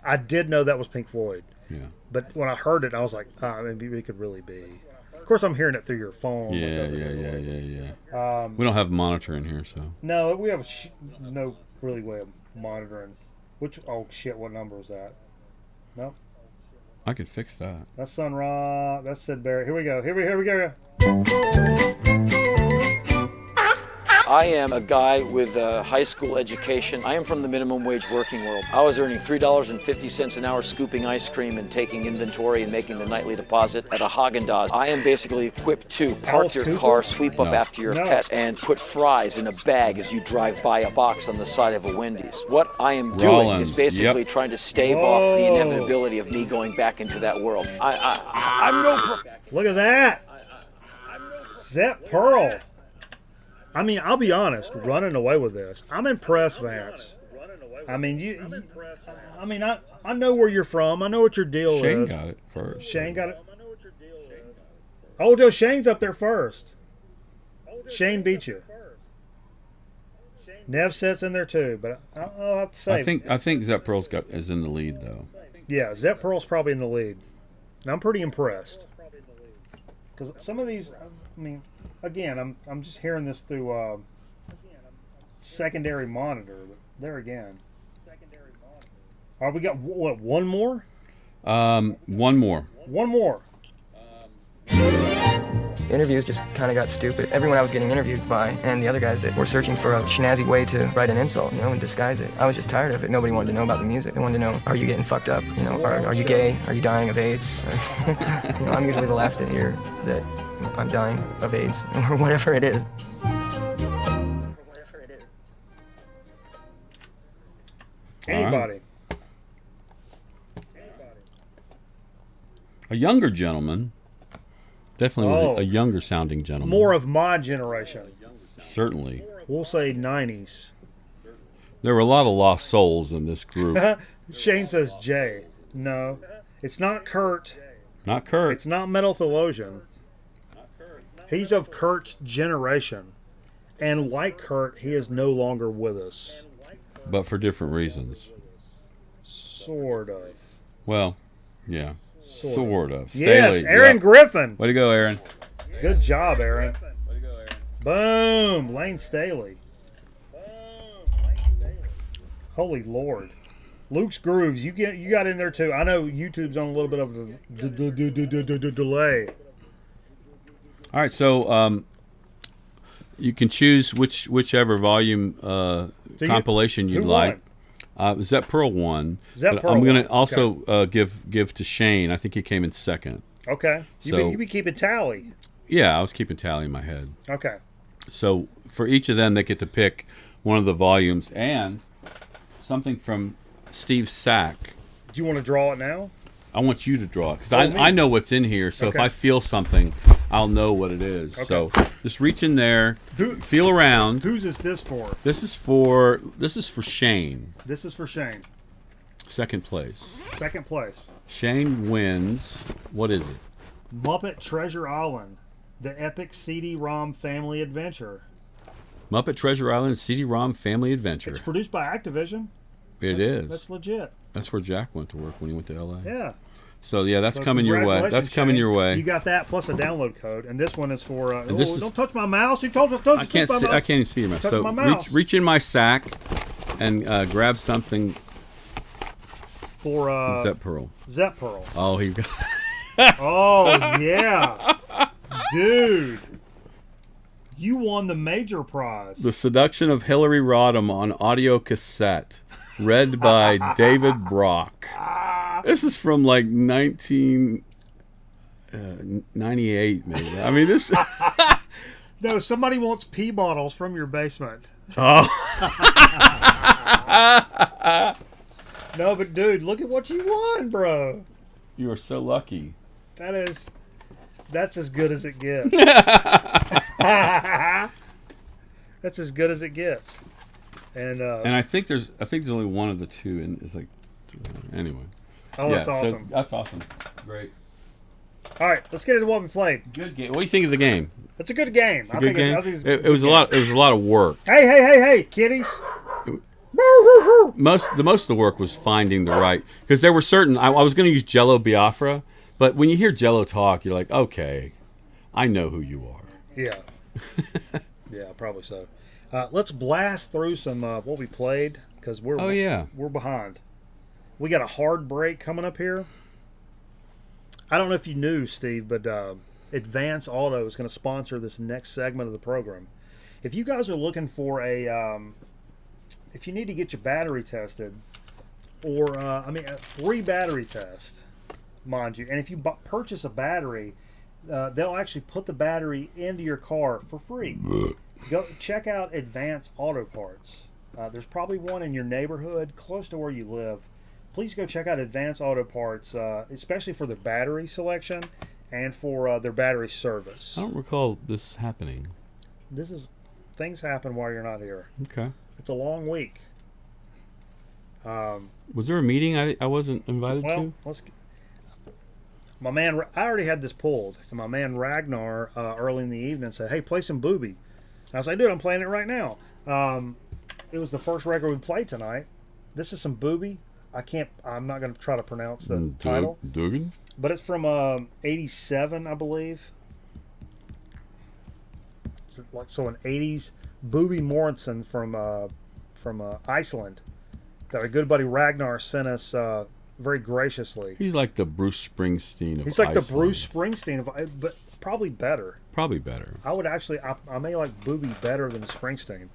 I did know that was Pink Floyd. Yeah. But when I heard it, I was like, maybe it could really be. Of course, I'm hearing it through your phone. Yeah. We don't have a monitor in here, so. No, we have no really way of monitoring. What number was that? No. I could fix that. That's Sun Ra. That's Sid Barrett. Here we go. Here we go. I am a guy with a high school education. I am from the minimum wage working world. I was earning $3.50 an hour scooping ice cream and taking inventory and making the nightly deposit at a Haagen-Dazs. I am basically equipped to park your car, sweep up after your pet, and put fries in a bag as you drive by a box on the side of a Wendy's. What I am doing is basically trying to stave off the inevitability of me going back into that world. I'm no... Look at that! Zep Pearl. I mean, I'll be honest, running away with this. I'm impressed, Vance. I mean, I know where you're from. I know what your deal is. Shane got it first. Shane got it. Oh, Joe, Shane's up there first. Shane beat you. Nev Set's in there too, but I'll have to say. I think Zep Pearl's is in the lead though. Yeah, Zep Pearl's probably in the lead. And I'm pretty impressed. Because some of these, I mean, again, I'm just hearing this through secondary monitor. But there again. All right, we got what? One more? One more. One more. Interviews just kind of got stupid. Everyone I was getting interviewed by and the other guys that were searching for a snazzy way to write an insult, and disguise it. I was just tired of it. Nobody wanted to know about the music. They wanted to know, are you getting fucked up? Are you gay? Are you dying of AIDS? I'm usually the last to hear that I'm dying of AIDS or whatever it is. Anybody. A younger gentleman. Definitely was a younger sounding gentleman. More of my generation. Certainly. We'll say 90s. There were a lot of lost souls in this group. Shane says Jay. No. It's not Kurt. Not Kurt. It's not Metal Theologian. He's of Kurt's generation. And like Kurt, he is no longer with us. But for different reasons. Sort of. Well, yeah. Sort of. Yes, Aaron Griffin. Way to go, Aaron. Good job, Aaron. Boom, Lane Staley. Holy Lord. Luke's Grooves, you got in there too. I know YouTube's on a little bit of a delay. All right, so you can choose whichever volume compilation you'd like. Zep Pearl won. I'm going to also give to Shane. I think he came in second. Okay. So, you be keeping tally. Yeah, I was keeping tally in my head. Okay. So for each of them, they get to pick one of the volumes and something from Steve Sack. Do you want to draw it now? I want you to draw it because I know what's in here. So if I feel something, I'll know what it is. Okay. So just reach in there, feel around. Whose is this for? This is for Shane. This is for Shane. Second place. Second place. Shane wins. What is it? Muppet Treasure Island, the epic CD-ROM family adventure. Muppet Treasure Island CD-ROM family adventure. It's produced by Activision. It is. That's legit. That's where Jack went to work when he went to L.A. Yeah. So yeah, that's coming your way. That's coming your way. You got that plus a download code, and this one is for. Don't touch my mouse! You told us don't touch my mouse. I can't even see your mouse. Touch So my mouse. reach in my sack and grab something for Zep Pearl. Zep Pearl. Oh, he got. Oh yeah, dude! You won the major prize. The Seduction of Hillary Rodham on audio cassette, read by David Brock. This is from like 1998, maybe. I mean, this. No, somebody wants pee bottles from your basement. Oh. No, but dude, look at what you won, bro. You are so lucky. That's as good as it gets. That's as good as it gets. And I think there's only one of the two, and it's like anyway. Oh, that's awesome. So that's awesome. Great. All right, let's get into what we played. Good game. What do you think of the game? It's a good game. It's a good game. It was a lot. It was a lot of work. Hey, kitties! The most of the work was finding the right, because there were certain. I was going to use Jello Biafra, but when you hear Jello talk, you're like, okay, I know who you are. Yeah. Yeah, probably so. Let's blast through some what we played, because we're behind. We got a hard break coming up here. I don't know if you knew, Steve, but Advance Auto is going to sponsor this next segment of the program. If you guys are looking for if you need to get your battery tested, or a free battery test, mind you, and if you purchase a battery, they'll actually put the battery into your car for free. Go check out Advance Auto Parts. There's probably one in your neighborhood, close to where you live. Please go check out Advance Auto Parts, especially for their battery selection and for their battery service. I don't recall this happening. Things happen while you're not here. Okay. It's a long week. Was there a meeting I wasn't invited to? My man, I already had this pulled, and my man Ragnar early in the evening said, "Hey, play some Booby." And I was like, "Dude, I'm playing it right now." It was the first record we played tonight. This is some Booby. I'm not going to try to pronounce the title. Dugan? But it's from 87, I believe. So an 80s Booby Morrison from Iceland that our good buddy Ragnar sent us very graciously. He's like the Bruce Springsteen of He's like Iceland. the Bruce Springsteen of, but probably better. Probably better. I would actually, I may like Booby better than Springsteen.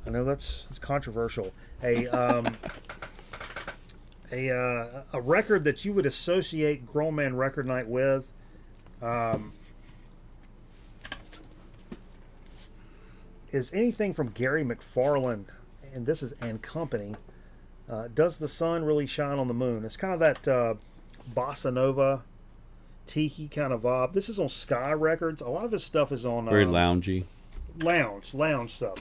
I know it's controversial. A record that you would associate Grown Man Record Night with. Is anything from Gary McFarland, and this is and Company. Does the sun really shine on the moon? It's kind of that bossa nova, tiki kind of vibe. This is on Sky Records. A lot of his stuff is on very loungy, lounge stuff.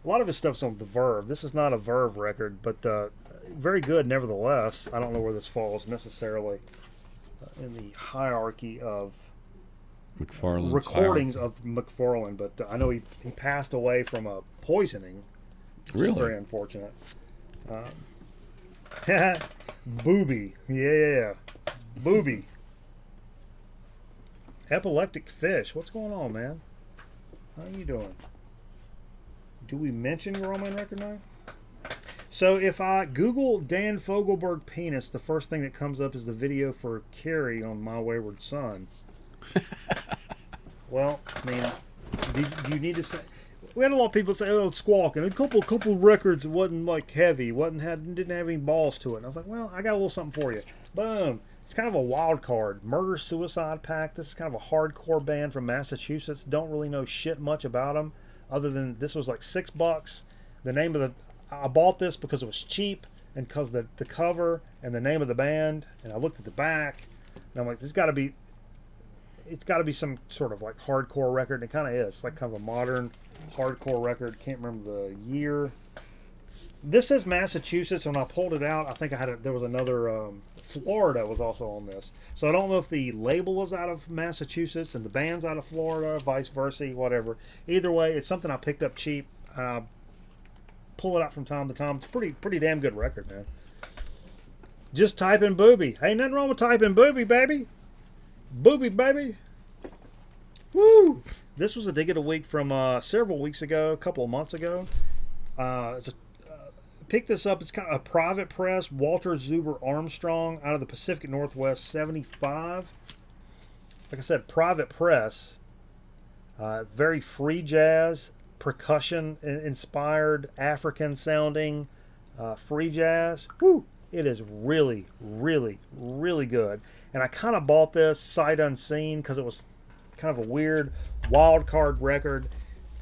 A lot of his stuff's on the Verve. This is not a Verve record, but very good nevertheless. I don't know where this falls necessarily in the hierarchy of McFarland's recordings of McFarland, but I know he passed away from a poisoning. Really? Very unfortunate. Booby. Yeah. Booby. Epileptic Fish. What's going on, man? How you doing? Do we mention Grown Man Record Night? So if I Google Dan Fogelberg penis, the first thing that comes up is the video for Carrie on My Wayward Son. Well, I mean, do you need to say? We had a lot of people say, "Oh, it's squawking." A couple records wasn't like heavy, didn't have any balls to it. And I was like, well, I got a little something for you. Boom. It's kind of a wild card. Murder Suicide Pact. This is kind of a hardcore band from Massachusetts. Don't really know shit much about them, other than this was like $6. The name of I bought this because it was cheap and because the cover and the name of the band. And I looked at the back, and I'm like, it's got to be some sort of like hardcore record. And it kind of is. It's like kind of a modern hardcore record. Can't remember the year. This is Massachusetts. When I pulled it out, I think there was another. Florida was also on this. So I don't know if the label is out of Massachusetts and the band's out of Florida, vice versa, whatever. Either way, it's something I picked up cheap. Pull it out from time to time. It's pretty damn good record, man. Just type in booby. Ain't nothing wrong with typing booby, baby. Booby, baby. Woo! This was a dig of the week from several weeks ago, a couple of months ago. Pick this up. It's kind of a private press. Walter Zuber Armstrong out of the Pacific Northwest, 75. Like I said, private press. Very free jazz, percussion inspired, African sounding free jazz. Woo! It is really, really, really good. And I kind of bought this sight unseen because it was kind of a weird wild card record.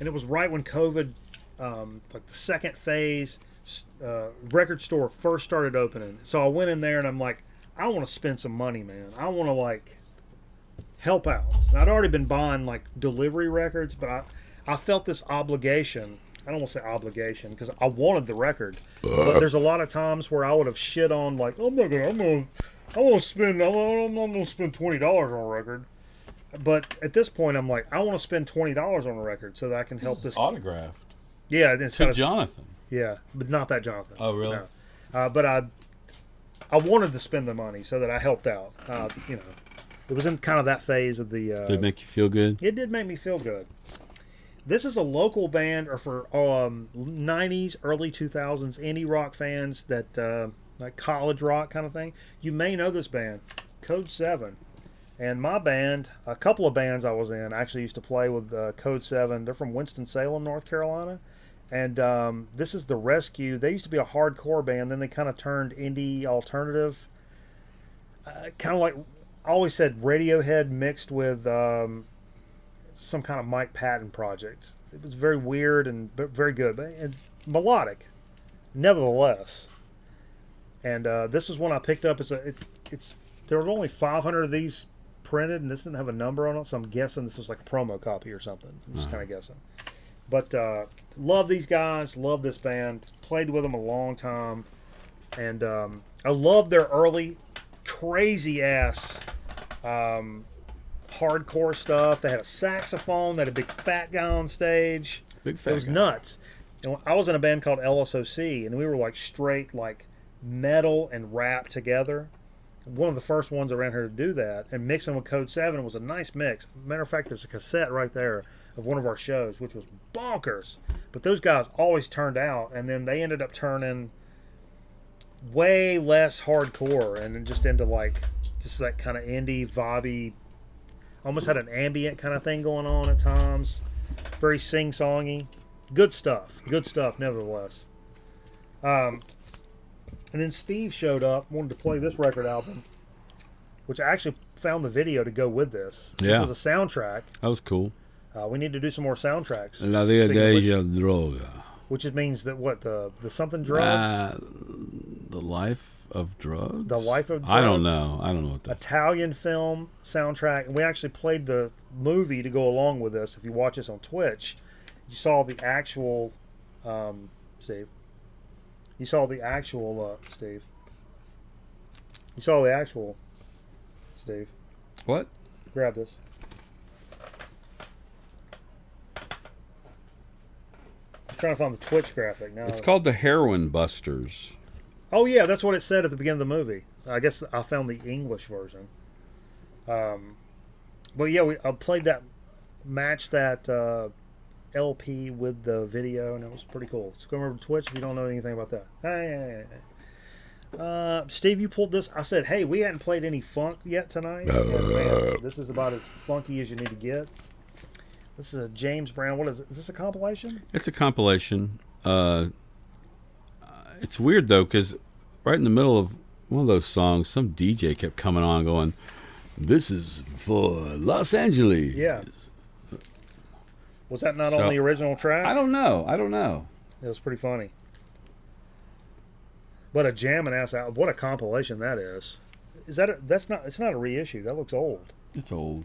And it was right when COVID, like the second phase, record store first started opening. So I went in there and I'm like, I want to spend some money, man. I want to like help out. And I'd already been buying like delivery records, but I felt this obligation. I don't want to say obligation because I wanted the record. But there's a lot of times where I would have shit on like, I'm gonna spend $20 on a record. But at this point I'm like, I want to spend $20 on a record so that I can help this autographed. Yeah, it's to Jonathan. Yeah, but not that Jonathan. Oh, really? No. But I wanted to spend the money so that I helped out. It was in kind of that phase of the. Did it make you feel good? It did make me feel good. This is a local band, or for 90s, early 2000s indie rock fans that like college rock kind of thing. You may know this band, Code 7. And my band, a couple of bands I was in, I actually used to play with Code 7. They're from Winston-Salem, North Carolina. And this is The Rescue. They used to be a hardcore band, then they kind of turned indie alternative. Kind of like, I always said Radiohead mixed with some kind of Mike Patton project. It was very weird and very good, and melodic, nevertheless. And this is one I picked up. There were only 500 of these printed, and this didn't have a number on it, so I'm guessing this was like a promo copy or something. I'm just kind of guessing. But love these guys, love this band, played with them a long time, and I love their early crazy ass hardcore stuff. They had a saxophone, they had a big fat guy on stage. Big fat guy. It was nuts. And I was in a band called LSOC, and we were like straight like metal and rap together. One of the first ones around here to do that, and mixing with Code 7 was a nice mix. Matter of fact, there's a cassette right there of one of our shows, which was bonkers. But those guys always turned out, and then they ended up turning way less hardcore and just into like just that kind of indie vibey, almost had an ambient kind of thing going on at times. Very sing-songy. Good stuff nevertheless. And then Steve showed up, wanted to play this record album, which I actually found the video to go with this. Yeah. This is a soundtrack. That was cool. We need to do some more soundtracks. La Vida de Droga. Which means that what, the something drugs? The Life of Drugs? The Life of Drugs? I don't know what that is. Italian film soundtrack. And we actually played the movie to go along with this. If you watch this on Twitch, you saw the actual, Steve. You saw the actual, Steve. You saw the actual, Steve. What? Grab this. I'm trying to find the Twitch graphic now. It's called the Heroin Busters. Oh yeah, that's what it said at the beginning of the movie. I guess I found the English version. But yeah, I played that, matched that LP with the video, and it was pretty cool. So go over to Twitch if you don't know anything about that. Hey. Steve, you pulled this. I said, hey, we hadn't played any funk yet tonight. Man, this is about as funky as you need to get. This is a James Brown. What is it? Is this a compilation? It's a compilation. It's weird though, because right in the middle of one of those songs. Some DJ kept coming on going, "This is for Los Angeles." Yeah. Was that not on the original track? I don't know. It was pretty funny. But a jamming ass out. What a compilation that is. Is that it's not a reissue. That looks old. It's old.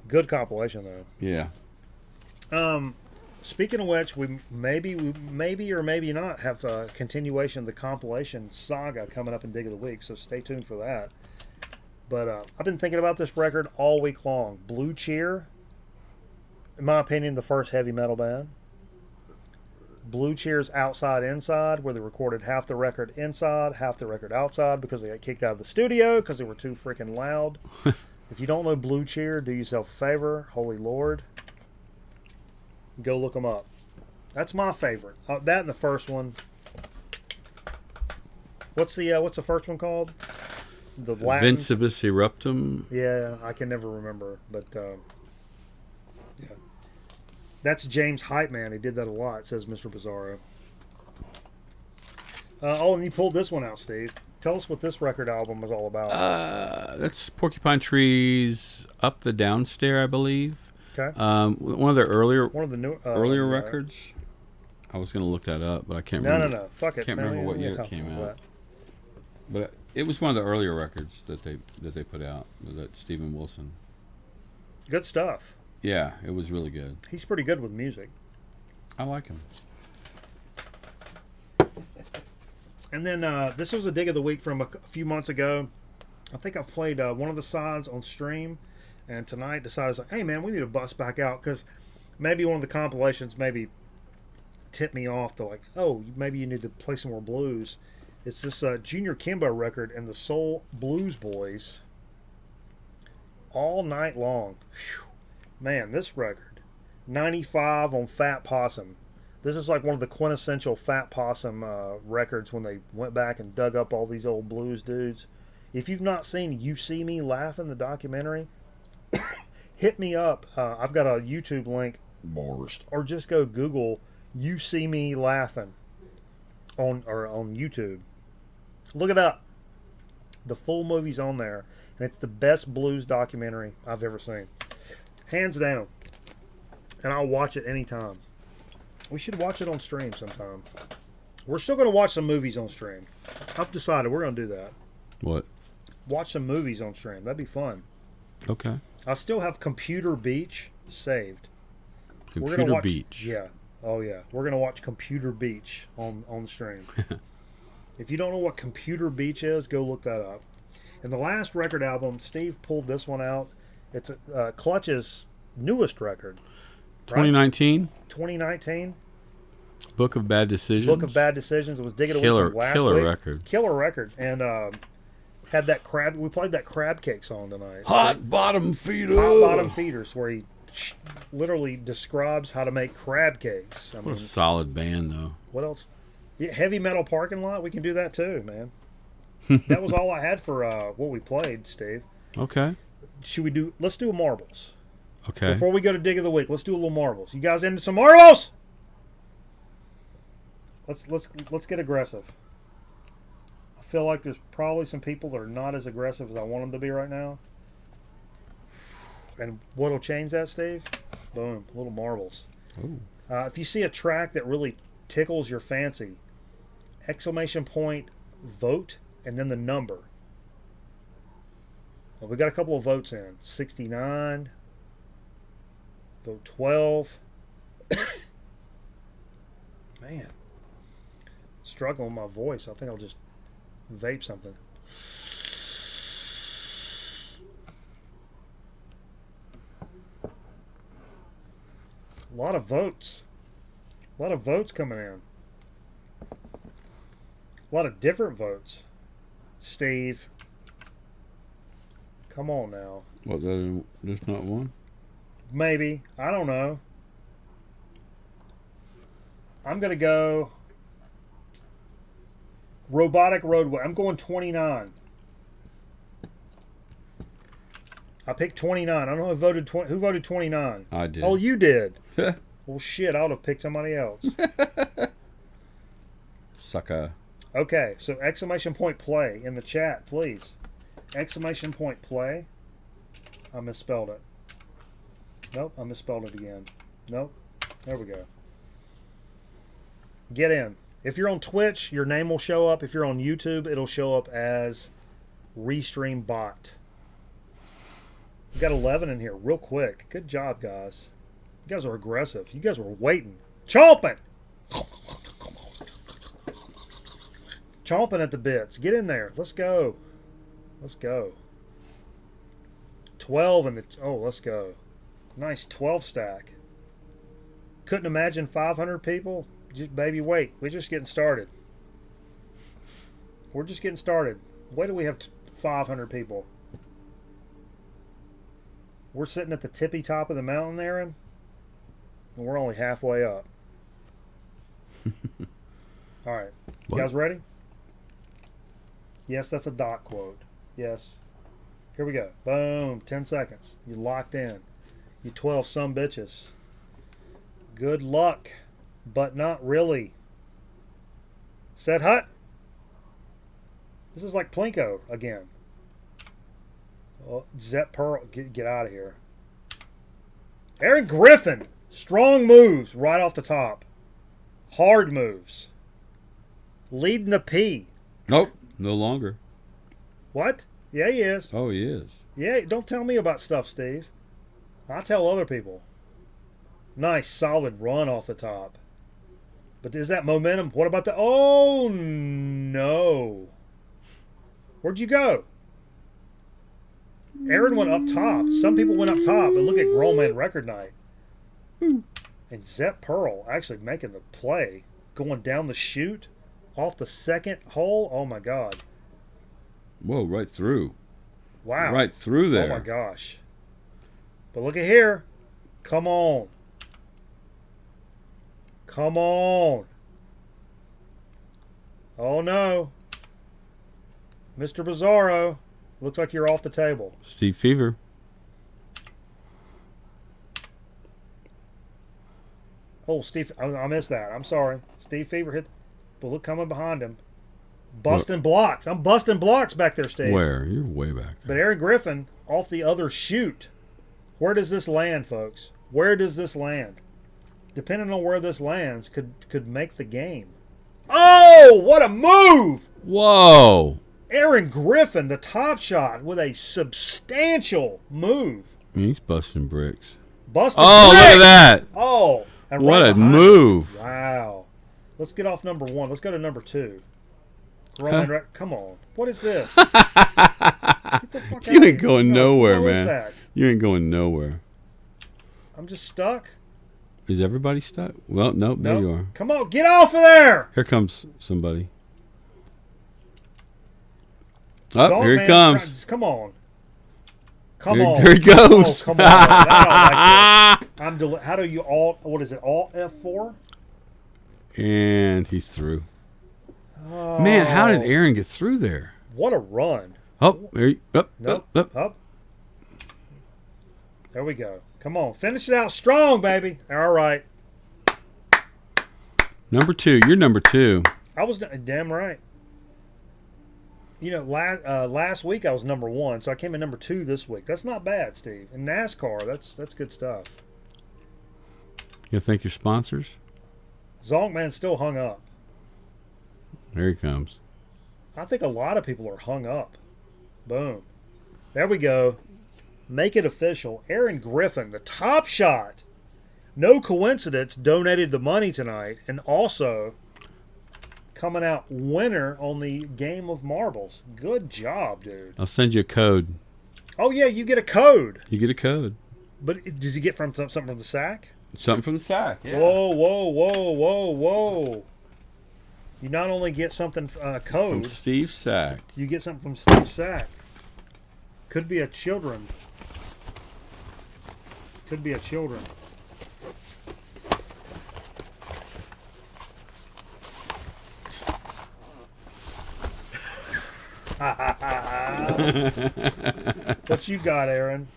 Good compilation though. Yeah. Speaking of which, we maybe or maybe not have a continuation of the compilation saga coming up in Dig of the Week, so stay tuned for that. But I've been thinking about this record all week long. Blue Cheer, in my opinion, the first heavy metal band. Blue Cheer's Outside Inside, where they recorded half the record inside, half the record outside because they got kicked out of the studio because they were too freaking loud. If you don't know Blue Cheer, do yourself a favor. Holy Lord. Go look them up. That's my favorite. That and the first one. What's the first one called? The Latin. Vincibus Eruptum. Yeah, I can never remember, but yeah, that's James Hype Man. He did that a lot. Says Mr. Bizarro. And you pulled this one out, Steve. Tell us what this record album was all about. That's Porcupine Trees, Up the Downstair, I believe. Okay. One of their earlier new records. I was going to look that up, but I can't remember. No. Fuck it. Can't remember what year it came out. But it was one of the earlier records that they put out. That Steven Wilson. Good stuff. Yeah, it was really good. He's pretty good with music. I like him. And then this was a Dig of the Week from a few months ago. I think I've played one of the sides on stream. And tonight decided, like, hey man, we need to bust back out because maybe one of the compilations maybe tipped me off to like, oh, maybe you need to play some more blues. It's this Junior Kimbo record and the Soul Blues Boys. All Night Long. Whew. Man, this record. 95 on Fat Possum. This is like one of the quintessential Fat Possum records when they went back and dug up all these old blues dudes. If you've not seen You See Me Laughing, the documentary, hit me up. I've got a YouTube link. Or just go Google You See Me Laughing on YouTube. Look it up. The full movie's on there. And it's the best blues documentary I've ever seen. Hands down. And I'll watch it anytime. We should watch it on stream sometime. We're still going to watch some movies on stream. I've decided we're going to do that. What? Watch some movies on stream. That'd be fun. Okay. I still have Computer Beach saved. Computer Beach. Yeah. Oh, yeah. We're going to watch Computer Beach on stream. If you don't know what Computer Beach is, go look that up. And the last record album, Steve pulled this one out. It's Clutch's newest record. 2019? 2019. Book of Bad Decisions. Book of Bad Decisions. It was digging away from last killer week. record. Killer record. And had that crab. We played that crab cake song tonight. Hot Bottom Feeder. Hot Bottom Feeders, where he literally describes how to make crab cakes. What a solid band, though. What else? Yeah, Heavy Metal Parking Lot. We can do that too, man. That was all I had for what we played, Steve. Okay. Let's do marbles. Okay. Before we go to Dig of the Week, let's do a little marbles. You guys into some marbles? Let's get aggressive. I feel like there's probably some people that are not as aggressive as I want them to be right now. And what'll change that, Steve? Boom, little marbles. Ooh. If you see a track that really tickles your fancy, ! Vote, and then the number. Well, we got a couple of votes in. 69. Vote 12. Man. Struggling with my voice. I think I'll just vape something. A lot of votes. A lot of votes coming in. A lot of different votes. Steve. Come on now. What, there's not one? Maybe. I don't know. I'm going to go Robotic Roadway. I'm going 29. I picked 29. I don't know who voted who voted 29. I did. Oh, you did. Well, shit, I would have picked somebody else. Sucker. Okay, so exclamation point play in the chat, please. Exclamation point play. I misspelled it. Nope, I misspelled it again. Nope. There we go. Get in. If you're on Twitch, your name will show up. If you're on YouTube, it'll show up as Restream Bot. We got 11 in here real quick. Good job, guys. You guys are aggressive. You guys were waiting. Chomping! Chomping at the bits. Get in there. Let's go. Let's go. 12 in the... Oh, let's go. Nice 12 stack. Couldn't imagine 500 people. Just, baby, wait. We're just getting started. We're just getting started. Wait till we have 500 people. We're sitting at the tippy top of the mountain, Aaron, and we're only halfway up. All right. You guys ready? Yes, that's a Doc quote. Yes. Here we go. Boom. 10 seconds. You locked in. You 12 some bitches. Good luck, but not really. Set hut. This is like Plinko again. Oh, Zep Pearl, get out of here. Aaron Griffin, strong moves right off the top. Hard moves. Leading the P. Nope, no longer. What? Yeah, he is. Oh, he is. Yeah, don't tell me about stuff, Steve. I tell other people. Nice, solid run off the top. But is that momentum? What about the... Oh, no. Where'd you go? Aaron went up top. Some people went up top, but look at Grown Man Record Night. And Zep Pearl actually making the play. Going down the chute off the second hole. Oh, my God. Whoa, right through. Wow. Right through there. Oh, my gosh. But look at here. Come on. Come on. Oh, no. Mr. Bizarro. Looks like you're off the table. Steve Fever. Oh, Steve. I missed that. I'm sorry. Steve Fever hit. But look, coming behind him. Busting blocks. I'm busting blocks back there, Steve. Where? You're way back there. But Aaron Griffin off the other chute. Where does this land, folks? Where does this land? Depending on where this lands, could make the game. Oh, what a move! Whoa! Aaron Griffin, the top shot, with a substantial move. I mean, he's busting bricks. Busting bricks! Look at that! Oh. And what right a move. Him. Wow. Let's get off number one. Let's go to number two. Come on. What is this? Get the fuck you out ain't going nowhere, man. That? You ain't going nowhere. I'm just stuck. Is everybody stuck? Well, nope, there you are. Come on, get off of there! Here comes somebody. Oh, here he comes. Come on. Come on. Here he goes. Oh, come on. I don't like this. How do you alt? What is it? Alt F4? And he's through. Oh. Man, how did Aaron get through there? What a run. Oh, there up. There we go. Come on. Finish it out strong, baby. All right. Number two. You're number two. I was damn right. You know, last week I was number one, so I came in number two this week. That's not bad, Steve. In NASCAR, that's good stuff. You thank your sponsors? Zonkman's still hung up. There he comes. I think a lot of people are hung up. Boom. There we go. Make it official. Aaron Griffin, the top shot. No coincidence, donated the money tonight, and also coming out winner on the game of marbles. Good job, dude. I'll send you a code. Oh, yeah, you get a code. You get a code. But does he get something from the sack? Something from the sack, yeah. Whoa. You not only get something, code. From Steve Sack. You get something from Steve Sack. Could be a children. Could be a children. What you got, Aaron?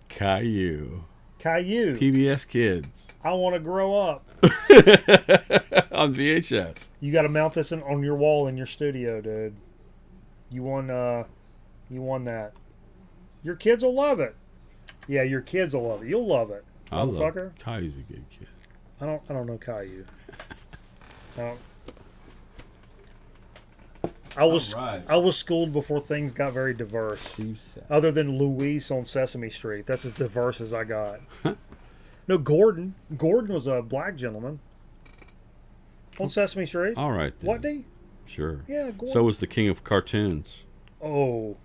Caillou. Caillou. PBS Kids. I want to grow up. On VHS. You got to mount this on your wall in your studio, dude. You won that. Your kids will love it. Yeah, your kids will love it. You'll love it, motherfucker. Caillou's a good kid. I don't know Caillou. I was schooled before things got very diverse. Other than Luis on Sesame Street, that's as diverse as I got. No, Gordon. Gordon was a black gentleman on Sesame Street. All right, then. Wasn't he? Sure. Yeah, Gordon. So was the king of cartoons. Oh,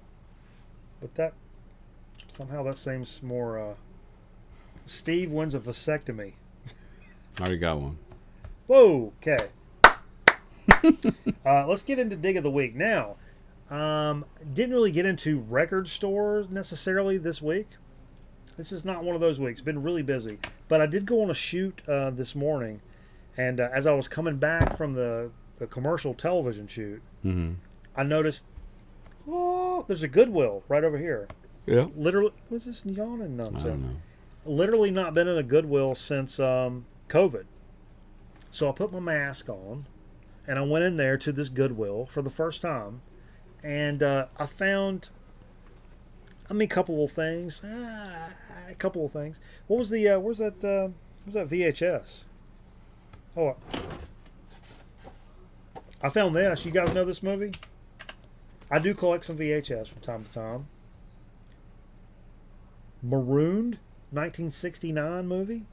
but that somehow that seems more. Steve wins a vasectomy. I already got one. Whoa. Okay. Let's get into Dig of the Week now. Didn't really get into record stores necessarily this week. This is not one of those weeks. Been really busy, but I did go on a shoot this morning, and as I was coming back from the commercial television shoot, I noticed, there's a Goodwill right over here. Yeah. Literally, what's this yawning nonsense? I don't know. Literally not been in a Goodwill since COVID. So I put my mask on, and I went in there to this Goodwill for the first time, and I found, a couple of things. A couple of things. What was the, where's that VHS? Oh, I found this. You guys know this movie? I do collect some VHS from time to time. Marooned, 1969 movie.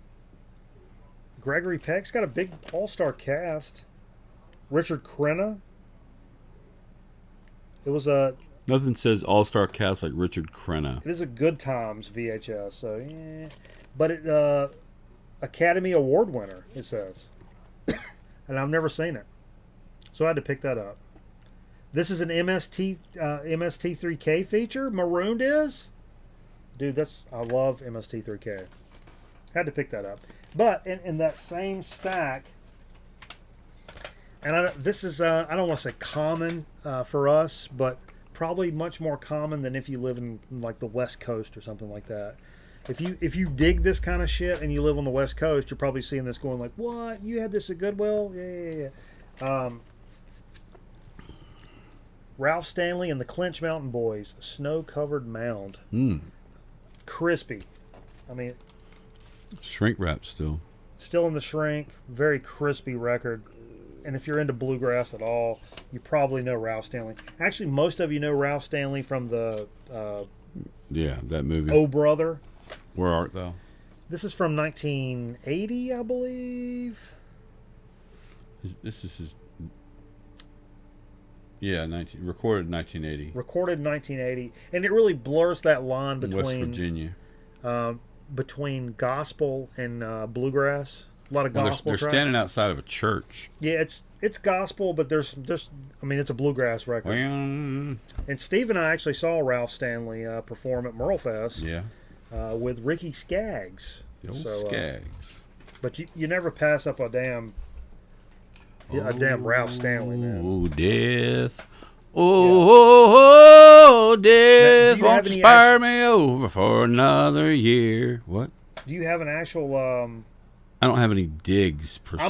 Gregory Peck's got a big all-star cast. Richard Crenna. It was a... Nothing says all-star cast like Richard Crenna. It is a Good Times VHS, so yeah. But it Academy Award winner, it says. And I've never seen it. So I had to pick that up. This is an MST3K feature? Marooned is? Dude, I love MST3K. Had to pick that up. But in that same stack, and this is, I don't want to say common for us, but probably much more common than if you live in like the West Coast or something like that. If you dig this kind of shit and you live on the West Coast, you're probably seeing this going like, what? You had this at Goodwill? Yeah. Ralph Stanley and the Clinch Mountain Boys, Snow-Covered Mound. Crispy. I mean... Shrink wrap still. Still in the shrink. Very crispy record. And if you're into bluegrass at all, you probably know Ralph Stanley. Actually, most of you know Ralph Stanley from the... yeah, that movie. Oh, Brother. Where Art Thou? This is from 1980, I believe. This is his... Yeah, recorded in 1980. Recorded in 1980. And it really blurs that line between... West Virginia. Between gospel and bluegrass. A lot of gospel they're standing outside of a church. Yeah, it's gospel, but there's it's a bluegrass record. And Steve and I actually saw Ralph Stanley perform at Merlefest. Yeah. With Ricky Skaggs. The old Skaggs. But you never pass up a damn Ralph Stanley, man. Oh, death. Oh, death won't spare me over for another year. What? Do you have an actual... I don't have any digs per se.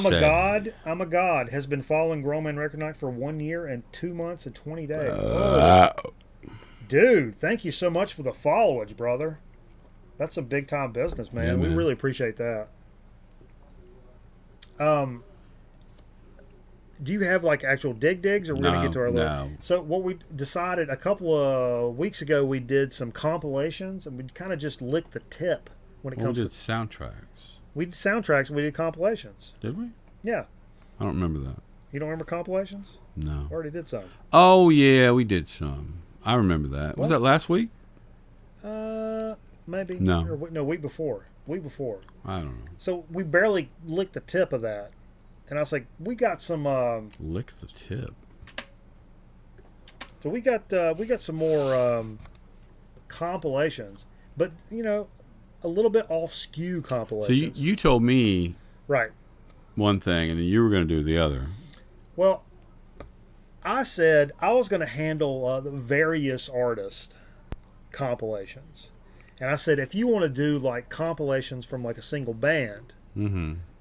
I'm a God has been following Grown Man Record Night for 1 year and 2 months and 20 days. Dude, thank you so much for the followage, brother. That's some big time business, man. Yeah, we man. really appreciate that. Do you have like actual digs, or we're gonna get to our little? No. So what we decided a couple of weeks ago, we did some compilations, and we kind of just licked the tip when it comes to to soundtracks. We did soundtracks and we did compilations. Did we? Yeah. I don't remember that. You don't remember compilations? No. We already did some. Oh yeah, we did some. I remember that. What? Was that last week? Maybe. No. No, week before. Week before. I don't know. So we barely licked the tip of that. And I was like, we got some... Lick the tip. So we got some more compilations. But, a little bit off-skew compilations. So you told me... Right. One thing, and then you were going to do the other. Well, I said I was going to handle the various artist compilations. And I said, if you want to do like compilations from like a single band,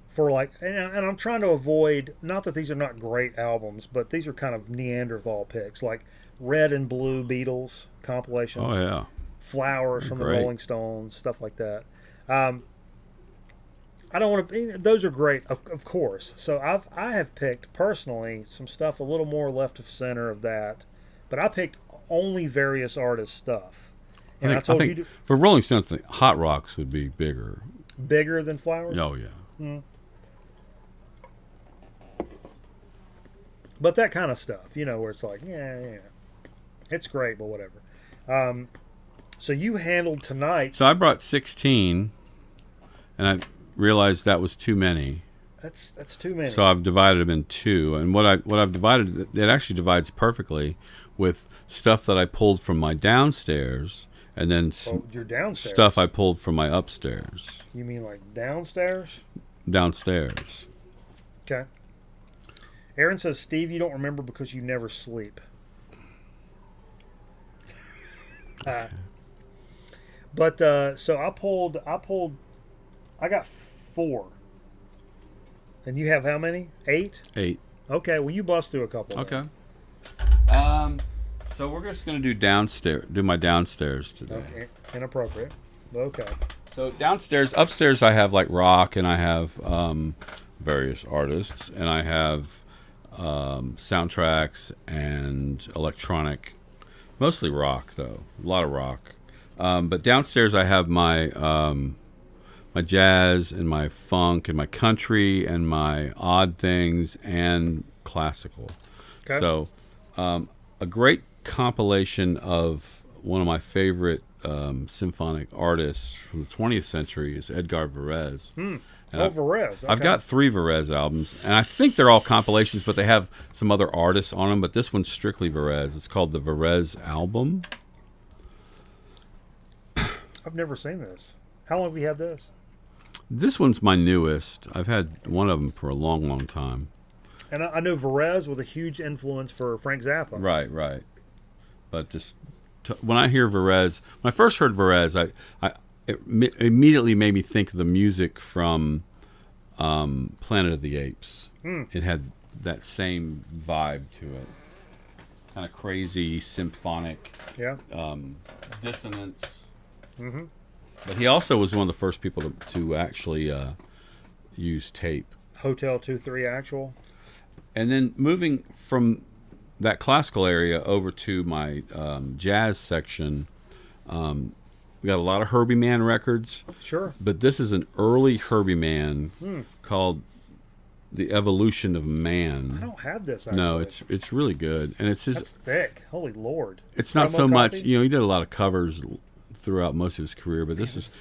for like, and I'm trying to avoid, not that these are not great albums, but these are kind of Neanderthal picks, like Red and Blue Beatles compilations. Oh yeah. Flowers from Great. the Rolling Stones, stuff like that. I don't want to. Those are great, of course. So I have picked personally some stuff a little more left of center of that, but I picked only various artists' stuff. And I told you for Rolling Stones, I think Hot Rocks would be bigger. Bigger than Flowers. Oh yeah. But that kind of stuff, where it's like, yeah, it's great, but whatever. So you handled tonight. So I brought 16, and I realized that was too many. That's too many. So I've divided them in two, and what I've divided, it actually divides perfectly with stuff that I pulled from my downstairs, and then your downstairs stuff I pulled from my upstairs. You mean like downstairs? Downstairs. Okay. Aaron says, Steve, you don't remember because you never sleep. But so I got 4. And you have how many? 8? 8. Okay, well you bust through a couple. Okay. So we're just gonna do my downstairs today. Okay. Inappropriate. Okay. So upstairs I have like rock, and I have various artists, and I have soundtracks and electronic, mostly rock though, a lot of rock. But downstairs I have my my jazz and my funk and my country and my odd things and classical. Okay. So a great compilation of one of my favorite symphonic artists from the 20th century is Edgar Varese. And Varese. Okay. I've got 3 Verez albums, and I think they're all compilations, but they have some other artists on them. But this one's strictly Verez. It's called the Verez Album. I've never seen this. How long have you had this? This one's my newest. I've had one of them for a long, long time. And I know Verez with a huge influence for Frank Zappa. Right. But just when I hear Verez, when I first heard Verez, it immediately made me think of the music from Planet of the Apes. It had that same vibe to it, kind of crazy, symphonic, dissonance. But he also was one of the first people to actually use tape. Hotel 2-3 Actual. And then moving from that classical area over to my jazz section, we got a lot of Herbie Mann records. Sure. But this is an early Herbie Mann called The Evolution of Man. I don't have this, actually. No, it's really good. And it's That's thick. Holy Lord. It's not Promo so much, copy? he did a lot of covers throughout most of his career, but this is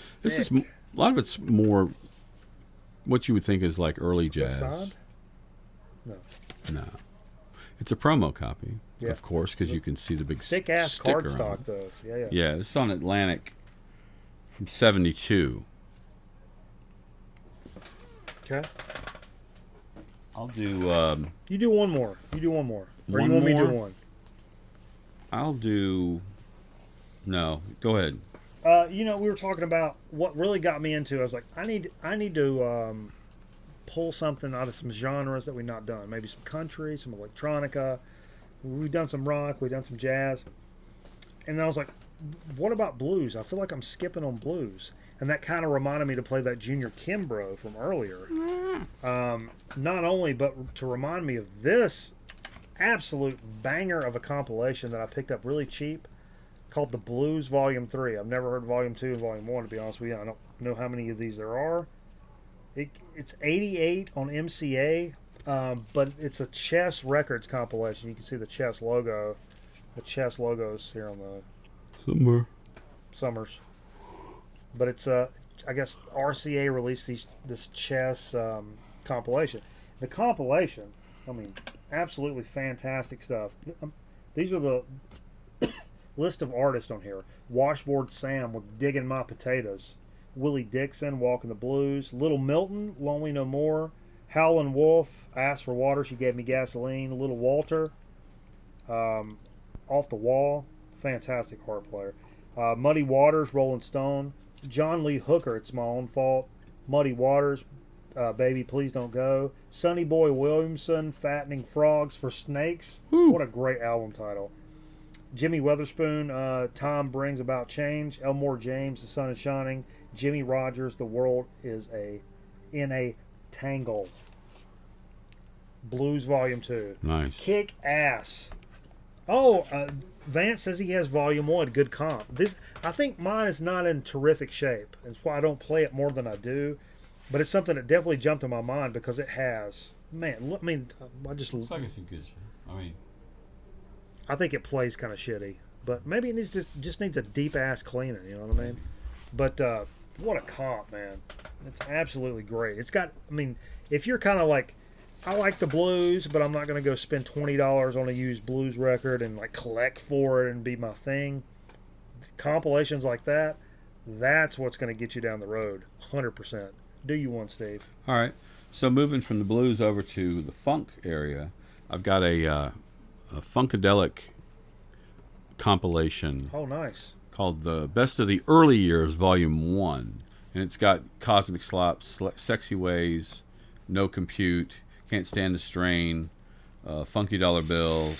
a lot of it's more what you would think is like early jazz. Facade? No. It's a promo copy, Yeah. of course, because you can see the big Thick ass sticker cardstock, on it. though. Yeah. Yeah, this is on Atlantic from 72. Okay. I'll do. You do one more. Or you want One me to do more? one? I'll do. No, go ahead. We were talking about what really got me into it. I was like, I need to pull something out of some genres that we've not done. Maybe some country, some electronica. We've done some rock. We've done some jazz. And then I was like, what about blues? I feel like I'm skipping on blues. And that kind of reminded me to play that Junior Kimbrough from earlier. Not only, but to remind me of this absolute banger of a compilation that I picked up really cheap called The Blues Volume 3. I've never heard Volume 2 and Volume 1, to be honest with you. I don't know how many of these there are. It's 88 on MCA, but it's a Chess Records compilation. You can see the Chess logo. The Chess logo's here on the Summers. But it's I guess RCA released this Chess compilation. The compilation, I mean, absolutely fantastic stuff. These are the list of artists on here. Washboard Sam with Digging My Potatoes. Willie Dixon, Walking the Blues. Little Milton, Lonely No More. Howlin' Wolf, Asked for Water, She Gave Me Gasoline. Little Walter, Off the Wall, fantastic harp player. Muddy Waters, Rolling Stone. John Lee Hooker, It's My Own Fault. Muddy Waters, Baby Please Don't Go. Sonny Boy Williamson, Fattening Frogs for Snakes. What a great album title. Jimmy Weatherspoon, Time Brings About Change. Elmore James, The Sun Is Shining. Jimmy Rogers, The World Is in a Tangle. Blues Volume 2. Nice. Kick Ass. Oh, Vance says he has Volume 1. Good comp. I think mine is not in terrific shape. That's why I don't play it more than I do. But it's something that definitely jumped in my mind because it has. Man, look, I mean, I just. Looks like it's in good shape. I mean, I think it plays kind of shitty. But maybe it needs just needs a deep ass cleaning, you know what I mean? But what a comp, man. It's absolutely great. It's got, I mean, if you're kind of like, I like the blues, but I'm not going to go spend $20 on a used blues record and like collect for it and be my thing. Compilations like that, that's what's going to get you down the road. 100%. Do you one, Steve? All right. So moving from the blues over to the funk area, I've got a Funkadelic compilation. Oh, nice. Called The Best of the Early Years, Volume 1. And it's got Cosmic Slop, Sexy Ways, No Compute, Can't Stand the Strain, Funky Dollar Bill,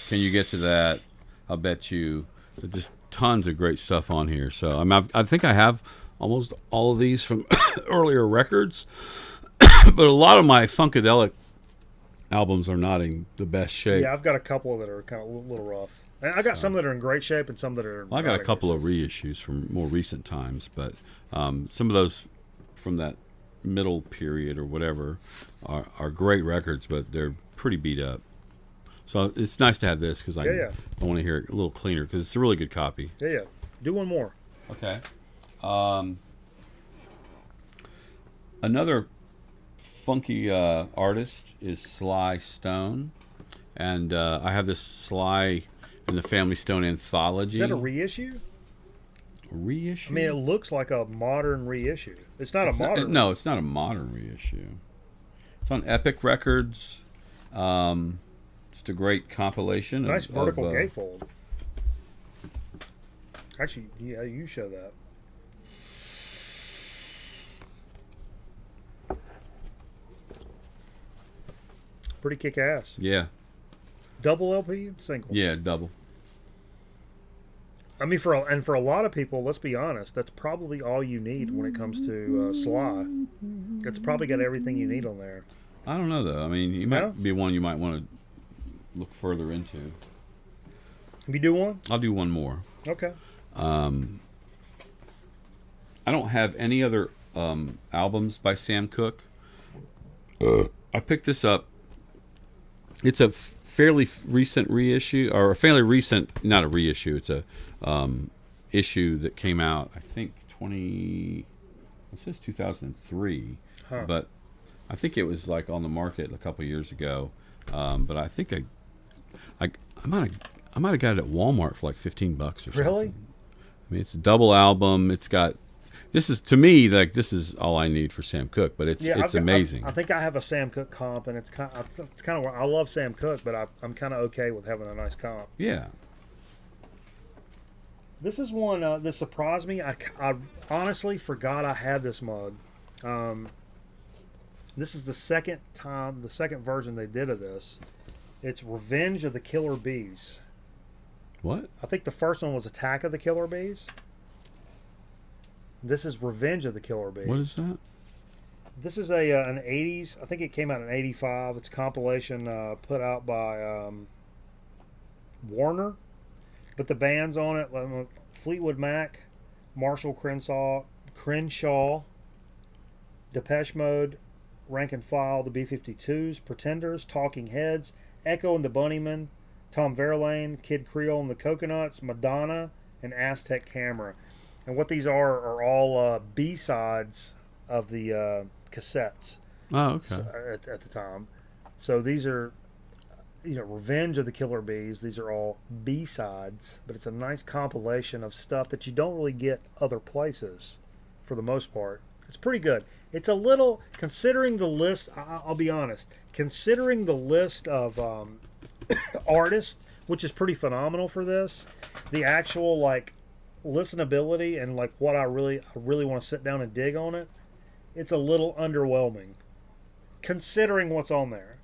Can You Get to That, I'll Bet You. Just tons of great stuff on here. So I think I have almost all of these from earlier records. But a lot of my Funkadelic albums are not in the best shape. Yeah, I've got a couple that are kind of a little rough. And I got some that are in great shape and some that are. Well, I got a couple of reissues from more recent times, but some of those from that middle period or whatever are great records, but they're pretty beat up. So it's nice to have this because I want to hear it a little cleaner because it's a really good copy. Yeah. Do one more. Okay. Another funky artist is Sly Stone, and I have this Sly and the Family Stone anthology. Is that a reissue? A reissue? I mean, it looks like a modern reissue. It's not a modern. No, it's not a modern reissue. It's on Epic Records. It's a great compilation. Nice vertical gatefold. Actually, yeah, you show that. Pretty kick ass. Yeah. Double LP, single. Yeah, double. I mean, for a lot of people, let's be honest, that's probably all you need when it comes to Sly. It's probably got everything you need on there. I don't know though. I mean, he might be one you might want to look further into. If you do one, I'll do one more. Okay. I don't have any other albums by Sam Cooke. I picked this up. It's a fairly recent reissue, or a fairly recent, not a reissue. It's a issue that came out, I think, it says 2003, but I think it was like on the market a couple years ago. But I think I might have got it at Walmart for like $15 or something. Really? I mean, it's a double album. It's got. This is, to me, like, this is all I need for Sam Cooke, but it's amazing. I think I have a Sam Cooke comp, and it's kind of I love Sam Cooke, but I'm kind of okay with having a nice comp. Yeah. This is one that surprised me. I honestly forgot I had this mug. This is the second version they did of this. It's Revenge of the Killer Bees. What? I think the first one was Attack of the Killer Bees. This is Revenge of the Killer Bees. What is that? This is an 80s. I think it came out in 85. It's a compilation put out by Warner. But the bands on it, Fleetwood Mac, Marshall Crenshaw, Depeche Mode, Rank and File, the B-52s, Pretenders, Talking Heads, Echo and the Bunnymen, Tom Verlaine, Kid Creole and the Coconuts, Madonna, and Aztec Camera. And what these are all B-sides of the cassettes. Oh, okay. At the time. So these are, Revenge of the Killer Bees. These are all B-sides, but it's a nice compilation of stuff that you don't really get other places for the most part. It's pretty good. It's a little, considering the list, I'll be honest, considering the list of artists, which is pretty phenomenal for this, the actual, listenability and like what I really want to sit down and dig on it, it's a little underwhelming considering what's on there.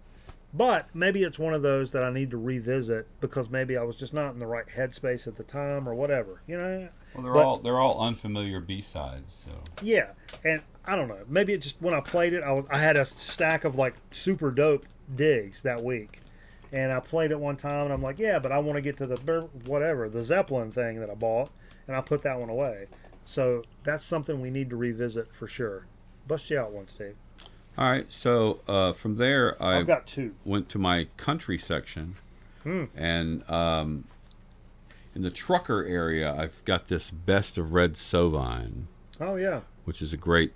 But maybe it's one of those that I need to revisit because maybe I was just not in the right headspace at the time or whatever, you know. Well, they're all unfamiliar B-sides, so. Yeah, and I don't know. Maybe it just when I played it, I had a stack of like super dope digs that week, and I played it one time, and I'm like, yeah, but I want to get to the Zeppelin thing that I bought, and I put that one away. So that's something we need to revisit for sure. Bust you out one, Steve. All right, so from there, I've got two. Went to my country section, and in the trucker area, I've got this Best of Red Sovine. Oh yeah, which is a great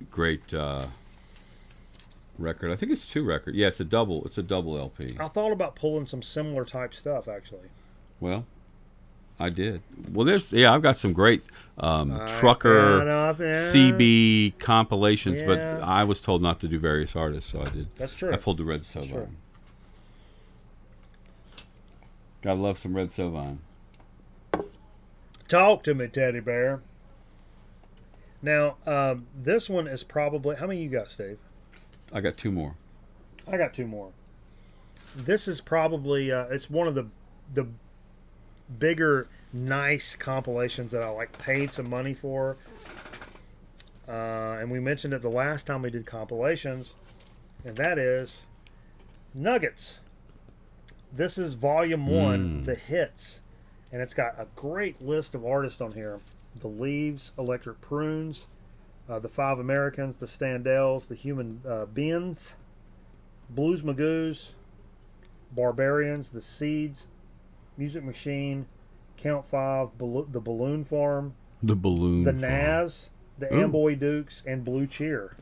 record. I think it's 2 records. Yeah, it's a double LP. I thought about pulling some similar type stuff actually. Well, I did. Well, I've got some great trucker CB compilations, but I was told not to do various artists, so I did. That's true. I pulled the Red Sovine. Gotta love some Red Sovine. Talk to me, teddy bear. Now, this one is probably... How many you got, Steve? I got 2 more. I got 2 more. This is probably... it's one of the bigger, nice compilations that I like paid some money for. And we mentioned it the last time we did compilations. And that is Nuggets. This is Volume 1, The Hits. And it's got a great list of artists on here. The Leaves, Electric Prunes, the Five Americans, the Standells, the Human Beings, Blues Magoos, Barbarians, the Seeds, Music Machine, Count 5, the Balloon Farm, the Naz, the Amboy Dukes, and Blue Cheer.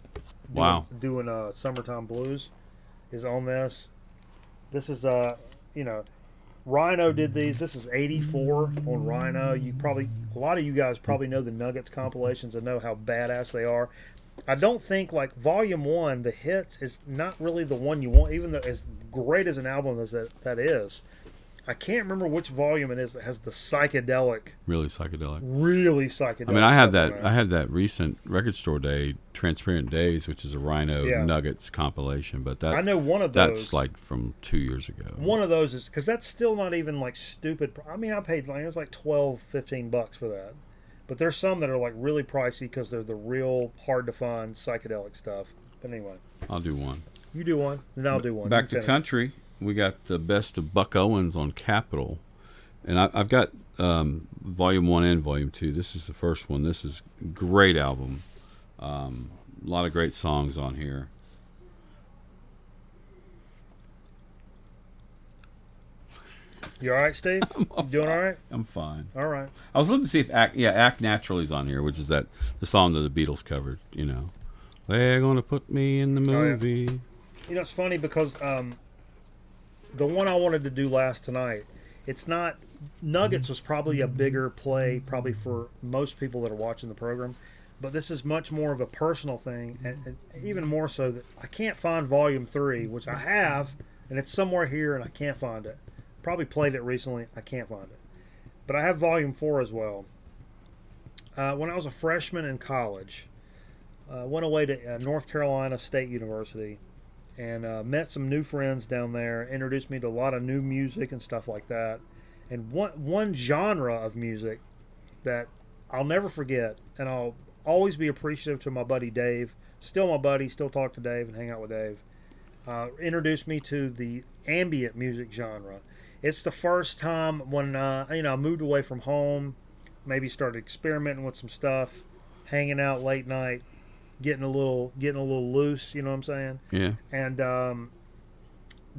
Doing Summertime Blues is on this. This is Rhino did these. This is 84 on Rhino. A lot of you guys probably know the Nuggets compilations and know how badass they are. I don't think like Volume 1, The Hits, is not really the one you want, even though as great as an album as that is. I can't remember which volume it is that has the psychedelic. Really psychedelic. I mean, I had that recent Record Store Day, Transparent Days, which is a Rhino Nuggets compilation, but that I know one of those. That's like from 2 years ago. One of those is because that's still not even like stupid. I mean, I paid it was like $12-15 for that, but there's some that are like really pricey because they're the real hard to find psychedelic stuff. But anyway, I'll do one. You do one, then I'll do one. Back to country. We got the Best of Buck Owens on Capitol, and I've got Volume 1 and Volume 2. This is the first one. This is a great album. A lot of great songs on here. You all right, Steve? You doing all right? I'm fine. All right. I was looking to see if Act Naturally's on here, which is the song that the Beatles covered. You know, they're gonna put me in the movie. Oh, yeah. You know, it's funny because the one I wanted to do last tonight, it's not... Nuggets was probably a bigger play, probably for most people that are watching the program, but this is much more of a personal thing, and even more so that I can't find Volume 3, which I have, and it's somewhere here, and I can't find it. Probably played it recently. I can't find it. But I have Volume 4 as well. When I was a freshman in college, went away to North Carolina State University, and met some new friends down there, introduced me to a lot of new music and stuff like that. And one genre of music that I'll never forget, and I'll always be appreciative to my buddy Dave, still my buddy, still talk to Dave and hang out with Dave, introduced me to the ambient music genre. It's the first time when I moved away from home, maybe started experimenting with some stuff, hanging out late night, getting a little loose, you know what I'm saying? Yeah. And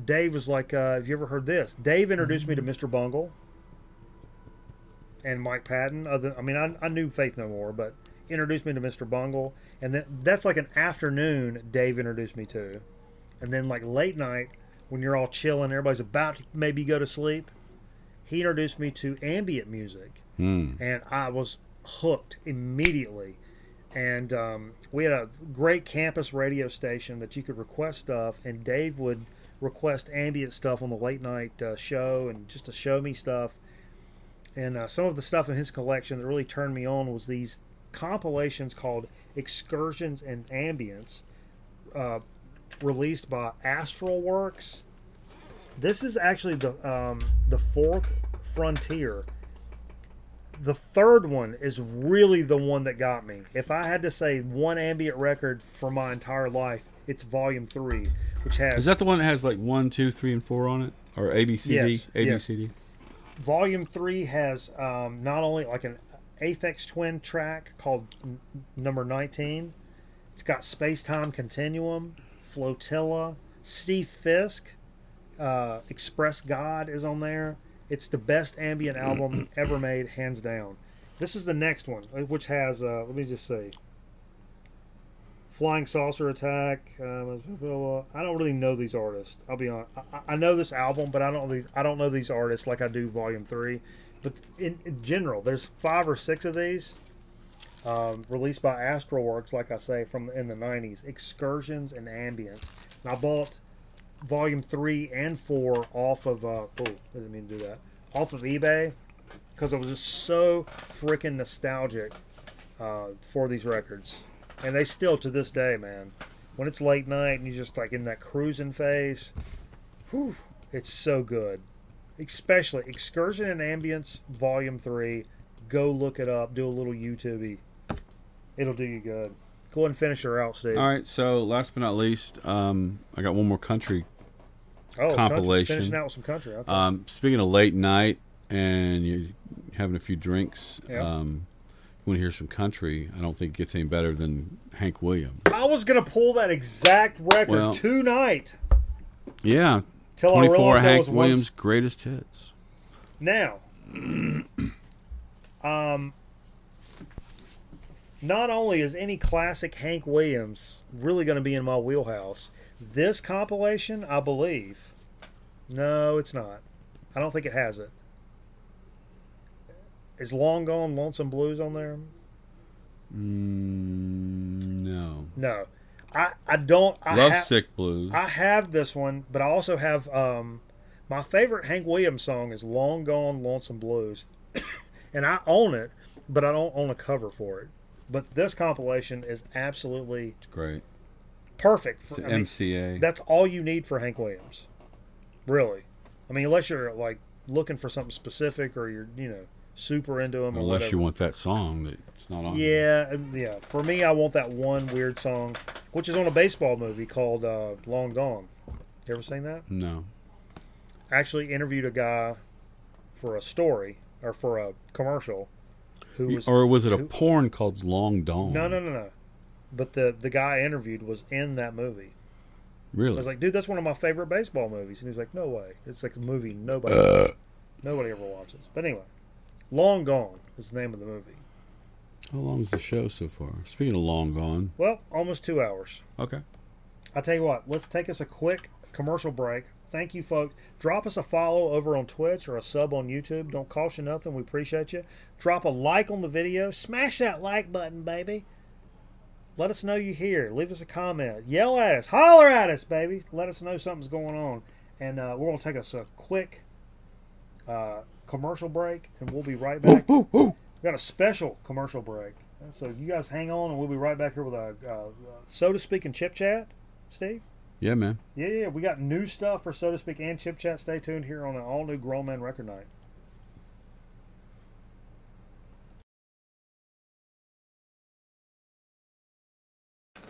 Dave was like, have you ever heard this? Dave introduced me to Mr. Bungle and Mike Patton. I knew Faith No More, but introduced me to Mr. Bungle. And then that's like an afternoon Dave introduced me to. And then like late night, when you're all chilling, everybody's about to maybe go to sleep, he introduced me to ambient music. And I was hooked immediately. And we had a great campus radio station that you could request stuff, and Dave would request ambient stuff on the late night show and just to show me stuff. And some of the stuff in his collection that really turned me on was these compilations called Excursions and Ambience, released by Astral Works. This is actually the fourth Frontier. The third one is really the one that got me. If I had to say one ambient record for my entire life, it's Volume 3, which has... Is that the one that has like 1, 2, 3, and 4 on it? Or ABCD? Yes, ABCD? yes. Volume 3 has not only like an Aphex Twin track called number 19. It's got Space Time Continuum, Flotilla, Steve Fisk, Express God is on there. It's the best ambient album ever made, hands down. This is the next one, which has, let me just see, Flying Saucer Attack. I don't really know these artists. I'll be honest. I know this album, but I don't know these artists like I do Volume 3. But in general, there's 5 or 6 of these released by Astral Works, like I say, in the 90s. Excursions and Ambience. And I bought Volume 3 and 4 off of, didn't mean to do that, off of eBay, because I was just so freaking nostalgic for these records. And they still, to this day, man, when it's late night and you're just like in that cruising phase, whew, it's so good. Especially Excursion and Ambience Volume 3. Go look it up. Do a little YouTube-y. It'll do you good. Go ahead and finish her out, Steve. All right, so last but not least, I got one more country compilation. Country. Finishing out with some country. Okay. Speaking of late night and you're having a few drinks, Yep. you want to hear some country, I don't think it gets any better than Hank Williams. I was going to pull that exact record tonight. Yeah. Till 24 I Hank Williams greatest hits. Now, not only is any classic Hank Williams really going to be in my wheelhouse, this compilation, I believe, no, it's not. I don't think it has it. Is Long Gone Lonesome Blues on there? No. No. I don't. Lovesick Blues. I have this one, but I also have my favorite Hank Williams song is Long Gone Lonesome Blues. And I own it, but I don't own a cover for it. But this compilation is absolutely great. Perfect. It's an MCA. That's all you need for Hank Williams. Really. I mean, unless you're like looking for something specific or you're, super into him. Unless you want that song that's not on. Yeah. For me, I want that one weird song, which is on a baseball movie called Long Gone. You ever seen that? No. I actually interviewed a guy for a story or for a commercial. Or was it a porn called Long Dawn? No. But the guy I interviewed was in that movie. Really? I was like, dude, that's one of my favorite baseball movies. And he was like, no way. It's like a movie nobody ever watches. But anyway, Long Gone is the name of the movie. How long is the show so far? Speaking of Long Gone. Well, almost 2 hours. Okay. I'll tell you what. Let's take us a quick commercial break. Thank you, folks. Drop us a follow over on Twitch or a sub on YouTube. Don't cost you nothing. We appreciate you. Drop a like on the video. Smash that like button, baby. Let us know you're here. Leave us a comment. Yell at us. Holler at us, baby. Let us know something's going on. And we're going to take us a quick commercial break, and we'll be right back. We got a special commercial break. So you guys hang on, and we'll be right back here with a So to Speak and Chip Chat. Steve? Yeah, man. Yeah. We got new stuff for So to Speak and Chip Chat. Stay tuned here on an all-new Grown Man Record Night.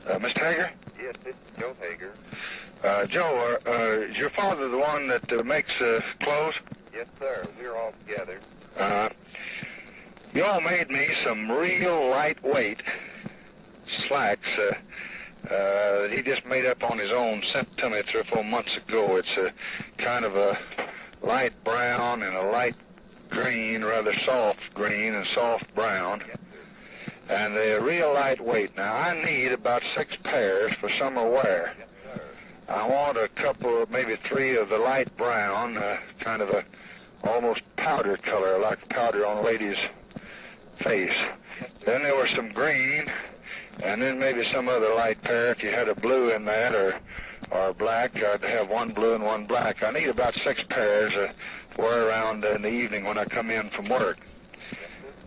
Mr. Hager? Yes, this is Joe Hager. Joe, is your father the one that makes clothes? Yes, sir. We're all together. You all made me some real lightweight slacks that he just made up on his own, sent to me 3 or 4 months ago. It's a kind of a light brown and a light green, rather soft green and soft brown. Yes, and they're real lightweight. Now, I need about 6 pairs for summer wear. yes, sir. I want a couple, maybe 3 of the light brown, kind of a almost powder color, like powder on a lady's face. Then there were some green, and then maybe some other light pair if you had a blue in that, or or black. I'd have one blue and one black. I need about 6 pairs to wear around in the evening when I come in from work.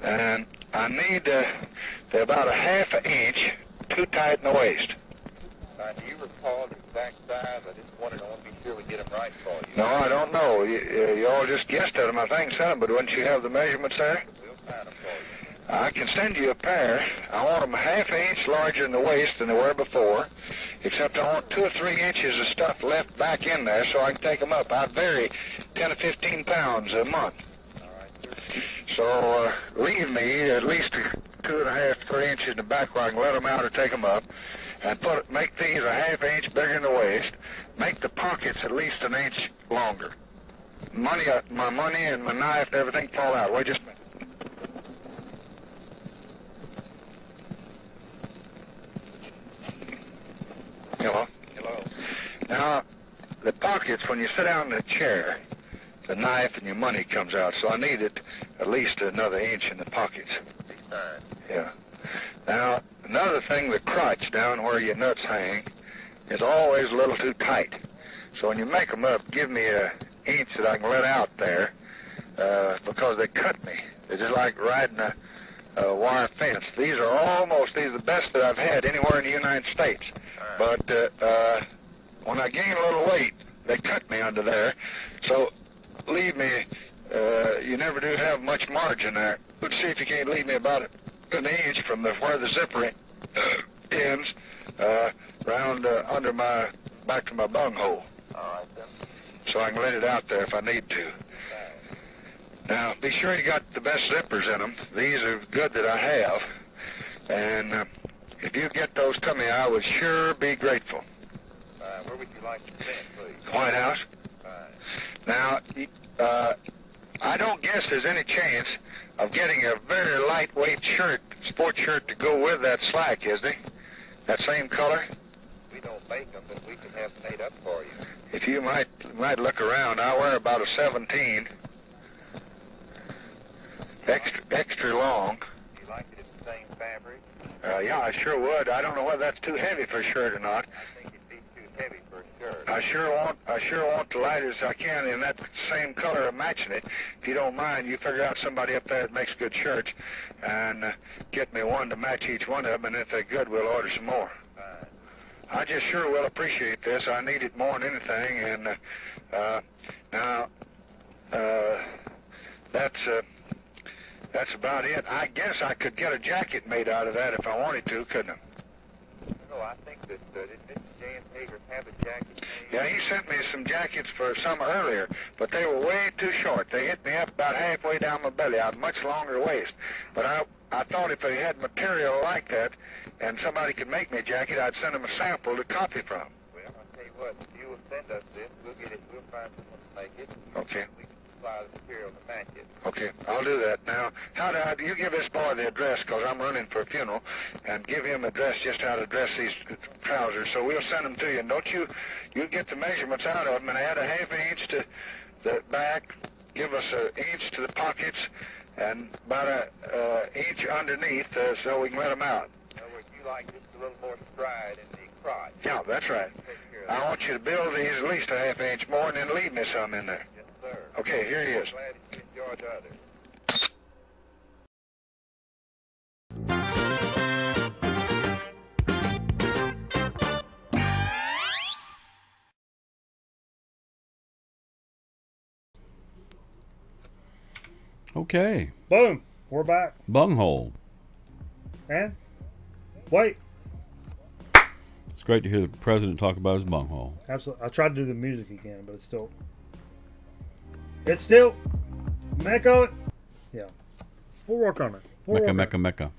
And I need they're about a ½ inch too tight in the waist. Do you recall the exact size? I just wanted to be sure we get them right for you. No, I don't know. You all just guessed at them. I think so, but wouldn't you have the measurements there? We'll find them for you. I can send you a pair. I want them a ½ inch larger in the waist than they were before, except I want 2 or 3 inches of stuff left back in there so I can take them up. I vary 10 to 15 pounds a month. So leave me at least 2.5, 3 inches in the back where I can let them out or take them up, and make these a ½ inch bigger in the waist. Make the pockets at least an inch longer. My money and my knife and everything fall out. Wait just a minute. Hello? Hello. Now, the pockets, when you sit down in a chair, the knife and your money comes out, so I need it at least another inch in the pockets. Yeah. Now, another thing, the crotch down where your nuts hang is always a little too tight. So when you make them up, give me an inch that I can let out there, because they cut me. They're just like riding a wire fence. These are the best that I've had anywhere in the United States. But when I gain a little weight, they cut me under there. So leave me, you never do have much margin there. Let's see if you can't leave me about an inch from where the zipper ends, round under my, back to my bunghole. All right, then. So I can let it out there if I need to. Now, be sure you got the best zippers in them. These are good that I have. And if you get those to me, I would sure be grateful. Where would you like to send, please? White House. Now, I don't guess there's any chance of getting a very lightweight shirt, sports shirt, to go with that slack, is there? That same color? We don't make them, but we can have them made up for you. If you might look around, I wear about a 17. Extra long. Do you like it in the same fabric? Yeah, I sure would. I don't know whether that's too heavy for a shirt or not. I think it'd be too heavy for a shirt. I sure want the lightest I can in that same color of matching it. If you don't mind, you figure out somebody up there that makes good shirts and get me one to match each one of them, and if they're good, we'll order some more. I just sure will appreciate this. I need it more than anything, and now that's about it. I guess I could get a jacket made out of that if I wanted to, couldn't I? No, I think that didn't Jan Hager have a jacket made? Yeah, he sent me some jackets for some earlier, but they were way too short. They hit me up about halfway down my belly. I had a much longer waist. But I thought if they had material like that and somebody could make me a jacket, I'd send them a sample to copy from. Well, I'll tell you what, if you will send us this, we'll find someone to make it. Okay. We can supply the material to match it. Okay, I'll do that. Now, how do you give this boy the address, because I'm running for a funeral, and give him address just how to dress these trousers. So we'll send them to you. And don't you get the measurements out of them and add a ½ inch to the back, give us an inch to the pockets, and about an inch underneath so we can let them out. In other words, you like just a little more stride in the crotch. Yeah, that's right. I want you to build these at least a ½ inch more and then leave me some in there. Yes, sir. Okay, here he is. Glad that you enjoyed the others. Okay. Boom. We're back. Bunghole. And wait. It's great to hear the president talk about his bunghole. Absolutely. I tried to do the music again, but it's still Mecca. Yeah. We'll work on it. Mecca.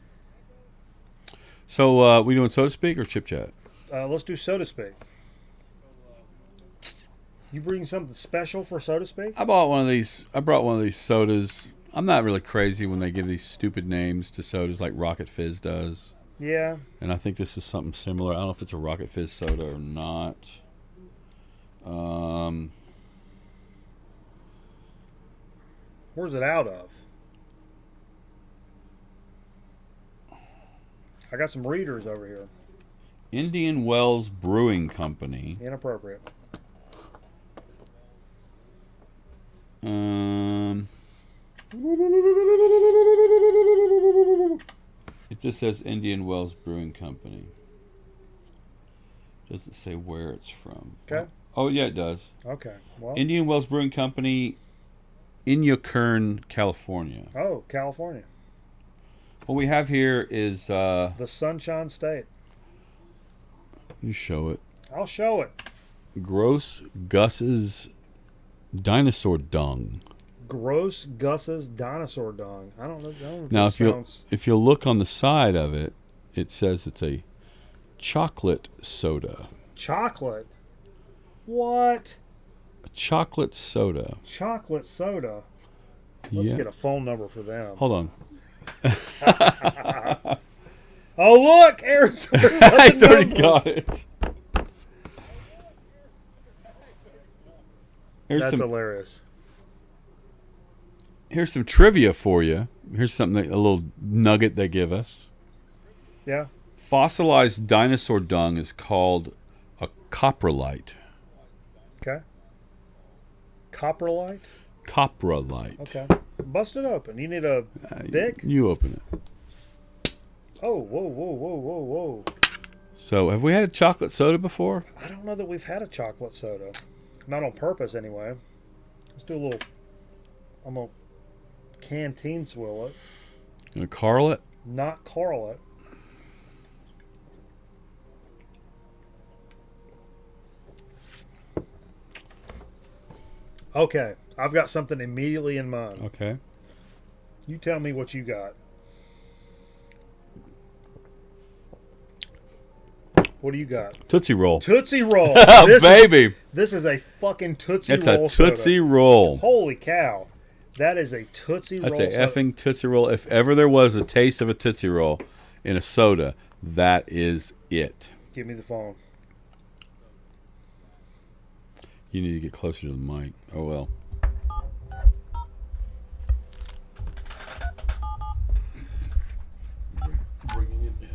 So, we doing So to Speak or Chip Chat? Let's do So to Speak. You bring something special for So to Speak? I brought one of these sodas. I'm not really crazy when they give these stupid names to sodas like Rocket Fizz does. Yeah. And I think this is something similar. I don't know if it's a Rocket Fizz soda or not. Where's it out of? I got some readers over here. Indian Wells Brewing Company. Inappropriate. It just says Indian Wells Brewing Company. Doesn't say where it's from. Okay. Oh, yeah, it does. Okay. Well. Indian Wells Brewing Company, Inyokern, California. Oh, California. What we have here is... the Sunshine State. You show it. I'll show it. Gross Gus's Dinosaur Dung. Gross Gus's Dinosaur Dung. I don't know Now, if if you'll look on the side of it, it says it's a chocolate soda. Chocolate? What? A chocolate soda. Chocolate soda? Let's get a phone number for them. Hold on. Oh, look! Aaron's He's already got it. That's hilarious. Here's some trivia for you. Here's something, a little nugget they give us. Yeah. Fossilized dinosaur dung is called a coprolite. Okay. Coprolite? Coprolite. Okay. Bust it open. You need a Bic? You open it. Oh, whoa, whoa, whoa, whoa, whoa. So, have we had a chocolate soda before? I don't know that we've had a chocolate soda. Not on purpose, anyway. Let's do a little... I'm going to canteen swill it. Gonna carl it? Not carl it. Okay. I've got something immediately in mind. Okay. You tell me what you got. What do you got? Tootsie Roll. Tootsie Roll. Baby. This is a fucking Tootsie It's Roll a Tootsie Roll. Holy cow. That is a Tootsie Roll. That's a effing Tootsie Roll. If ever there was a taste of a Tootsie Roll in a soda, that is it. Give me the phone. You need to get closer to the mic. Oh, well. Bringing it in.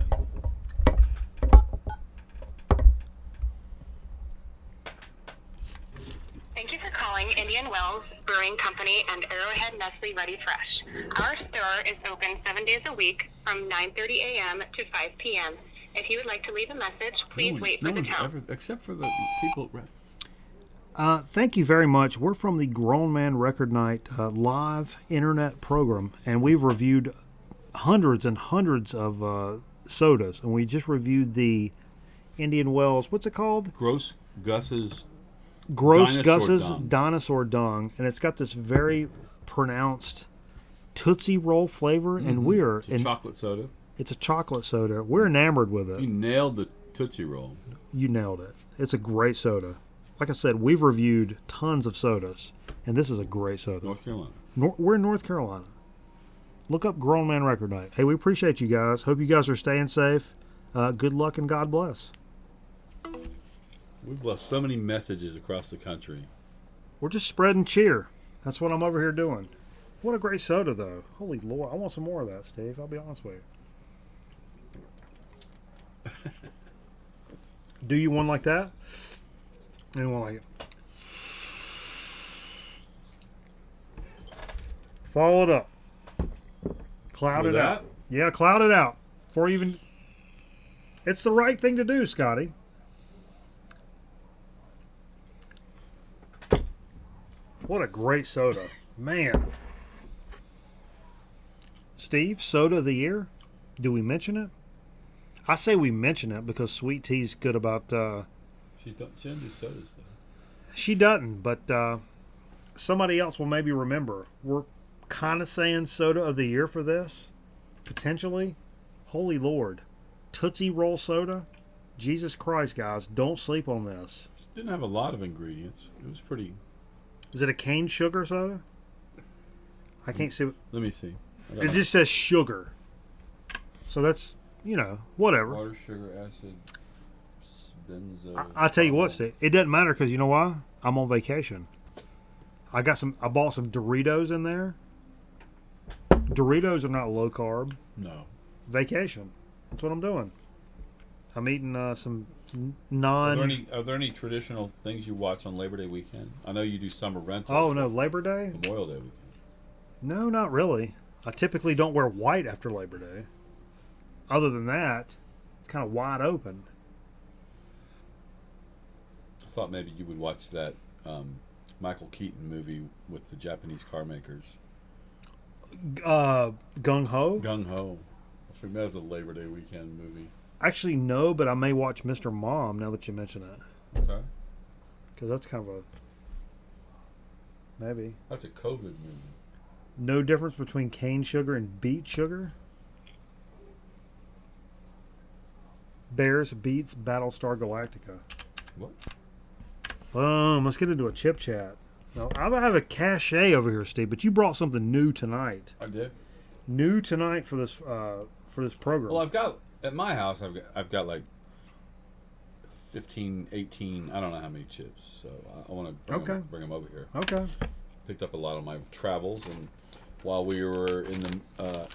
Thank you for calling Indian Wells Brewing Company and Arrowhead Nestle Ready Fresh. Our store is open 7 days a week from 9:30 a.m. to 5 p.m. If you would like to leave a message, please wait for the tone. Except for the people... Thank you very much. We're from the Grown Man Record Night live internet program, and we've reviewed hundreds and hundreds of sodas, and we just reviewed the Indian Wells. What's it called? Gross Gus's Dinosaur Dung, and it's got this very pronounced Tootsie Roll flavor, and we're it's a chocolate soda. It's a chocolate soda. We're enamored with it. You nailed the Tootsie Roll. You nailed it. It's a great soda. Like I said, we've reviewed tons of sodas, and this is a great soda. North Carolina. We're in North Carolina. Look up Grown Man Record Night. Hey, we appreciate you guys. Hope you guys are staying safe. Good luck and God bless. We've left so many messages across the country. We're just spreading cheer. That's what I'm over here doing. What a great soda, though. Holy Lord. I want some more of that, Steve. I'll be honest with you. Do you one like that? Anyone like it? Follow it up. Cloud With it out. Yeah, cloud it out. Before you even... It's the right thing to do, Scotty. What a great soda. Man. Steve, soda of the year? Do we mention it? I say we mention it because Sweet Tea's good about... She doesn't do sodas, though. She doesn't, but somebody else will maybe remember. We're kind of saying soda of the year for this. Potentially. Holy Lord. Tootsie Roll soda? Jesus Christ, guys. Don't sleep on this. It didn't have a lot of ingredients. It was pretty... Is it a cane sugar soda? I can't see. Let me see. It just says sugar. So that's, whatever. Water, sugar, acid, benzo. I'll tell you what, Steve. It doesn't matter because you know why? I'm on vacation. I bought some Doritos in there. Doritos are not low carb. No. Vacation. That's what I'm doing. I'm eating some Are non. there any traditional things you watch on Labor Day weekend? I know you do summer rentals. Oh no, Labor Day? Memorial Day weekend. No, not really. I typically don't wear white after Labor Day. Other than that, it's kind of wide open. I thought maybe you would watch that Michael Keaton movie with the Japanese car makers. Gung Ho? Gung Ho. I think that was a Labor Day weekend movie. Actually, no, but I may watch Mr. Mom now that you mention it. Okay. Because that's kind of a... Maybe. That's a COVID movie. No difference between cane sugar and beet sugar? Bears beats Battlestar Galactica. What? Let's get into a chip chat. Now, I have a cachet over here, Steve, but you brought something new tonight. I did. New tonight for this program. Well, I've got at my house. I've got like 15, 18. I don't know how many chips. So I want to bring them over here. Okay. Picked up a lot of my travels, and while we were in the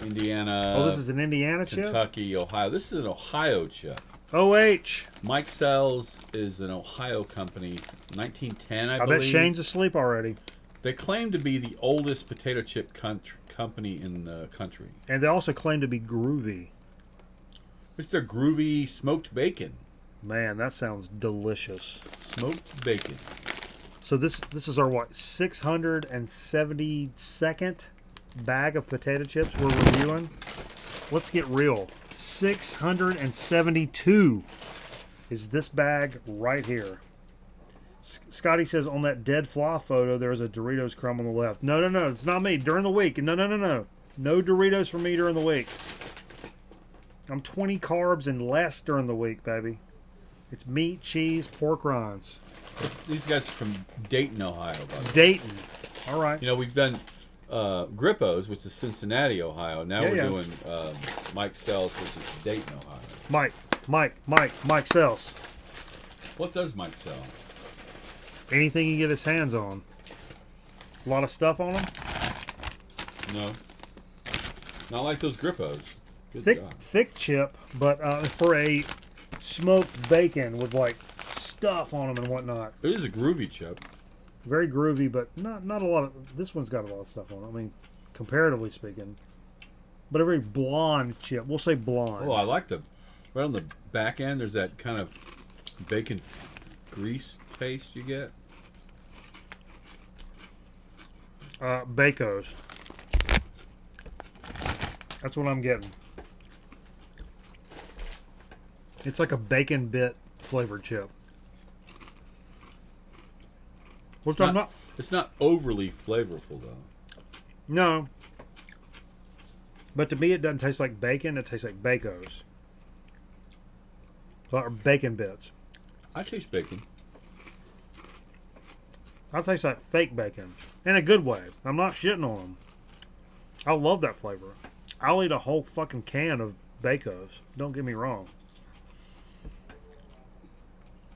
Indiana. Oh, this is an Indiana chip? Kentucky, Ohio. This is an Ohio chip. OH. Mike Sells is an Ohio company, 1910, I believe. I bet Shane's asleep already. They claim to be the oldest potato chip company in the country. And they also claim to be groovy. It's their groovy smoked bacon. Man, that sounds delicious. Smoked bacon. So this is our, 672nd bag of potato chips we're reviewing? Let's get real. 672 is this bag right here. Scotty says on that dead fly photo there's a Doritos crumb on the left. No, it's not me. During the week. No. No Doritos for me during the week. I'm 20 carbs and less during the week, baby. It's meat, cheese, pork rinds. These guys are from Dayton, Ohio, by the way. Dayton. All right. You know, we've done Grippos, which is Cincinnati, Ohio. Now we're doing Mike Sells, which is Dayton, Ohio. Mike Sells. What does Mike sell? Anything he can get his hands on. A lot of stuff on him? No. Not like those Grippos. Thick chip, but for a smoked bacon with like stuff on them and whatnot. It is a groovy chip. Very groovy, but not a lot of. This one's got a lot of stuff on it. I mean, comparatively speaking, but a very blonde chip. We'll say blonde. Oh, I like the right on the back end. There's that kind of bacon grease taste you get. Bacos. That's what I'm getting. It's like a bacon bit flavored chip. Which I'm not. It's not overly flavorful though. No. But to me, it doesn't taste like bacon. It tastes like Bacos. Or bacon bits. I taste bacon. I taste like fake bacon. In a good way. I'm not shitting on them. I love that flavor. I'll eat a whole fucking can of Bacos. Don't get me wrong.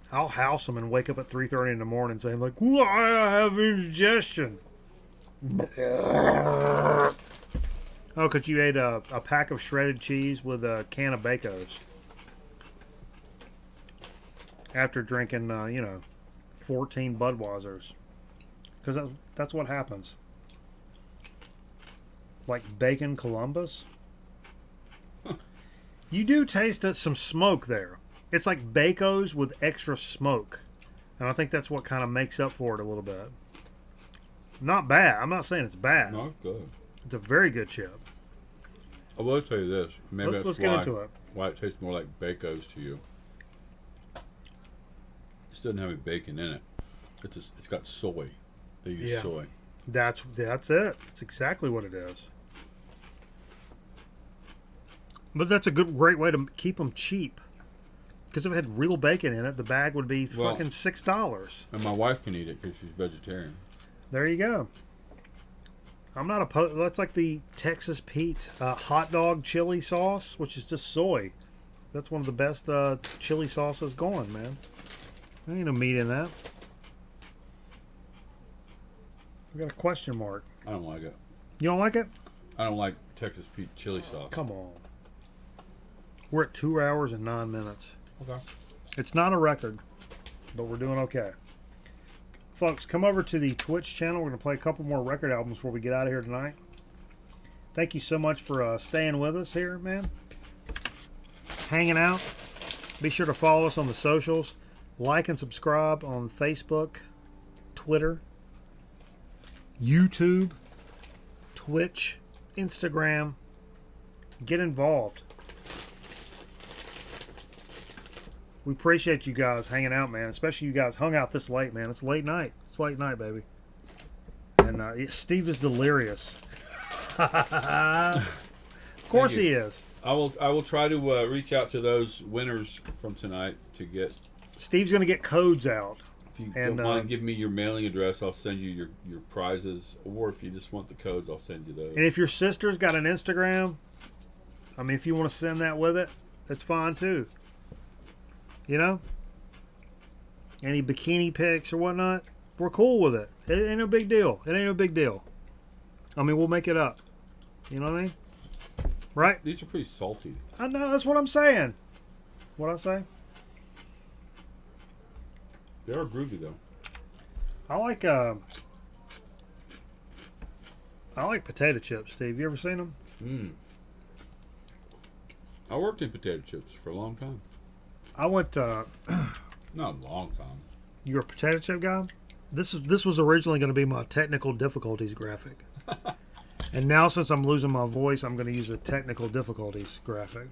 I'll house them and wake up at 3:30 in the morning saying like, "Why I have indigestion?" Oh, because you ate a pack of shredded cheese with a can of Bacos after drinking, 14 Budweisers. Because that's what happens. Like bacon Columbus. You do taste some smoke there. It's like Bacos with extra smoke. And I think that's what kind of makes up for it a little bit. Not bad. I'm not saying it's bad. No, it's good. It's a very good chip. I will tell you this. Maybe let's get into it. Why it tastes more like Bacos to you. This doesn't have any bacon in it. It's got soy. They use soy. That's it. It's exactly what it is. But that's a great way to keep them cheap. Because if it had real bacon in it, the bag would be fucking $6. And my wife can eat it because she's vegetarian. There you go. I'm not opposed. That's like the Texas Pete hot dog chili sauce, which is just soy. That's one of the best chili sauces going, man. There ain't no meat in that. We got a question mark. I don't like it. You don't like it? I don't like Texas Pete chili sauce. Come on. We're at 2 hours and 9 minutes. Okay. It's not a record, but we're doing okay. Folks, come over to the Twitch channel. We're going to play a couple more record albums before we get out of here tonight. Thank you so much for staying with us here, man. Hanging out. Be sure to follow us on the socials. Like and subscribe on Facebook, Twitter, YouTube, Twitch, Instagram. Get involved. We appreciate you guys hanging out, man. Especially you guys hung out this late, man. It's late night. It's late night, baby. And Steve is delirious. Of course he is. I will try to reach out to those winners from tonight to get. Steve's going to get codes out. If you don't mind, give me your mailing address. I'll send you your prizes. Or if you just want the codes, I'll send you those. And if your sister's got an Instagram, I mean, if you want to send that with it, that's fine too. You know? Any bikini pics or whatnot, we're cool with it. It ain't no big deal. It ain't no big deal. I mean, we'll make it up. You know what I mean? Right? These are pretty salty. I know, that's what I'm saying. What'd I say? They are groovy though. I like potato chips, Steve. You ever seen them? I worked in potato chips for a long time. I went not a long time. You're a potato chip guy? This was originally going to be my technical difficulties graphic. And now, since I'm losing my voice, I'm going to use the technical difficulties graphic.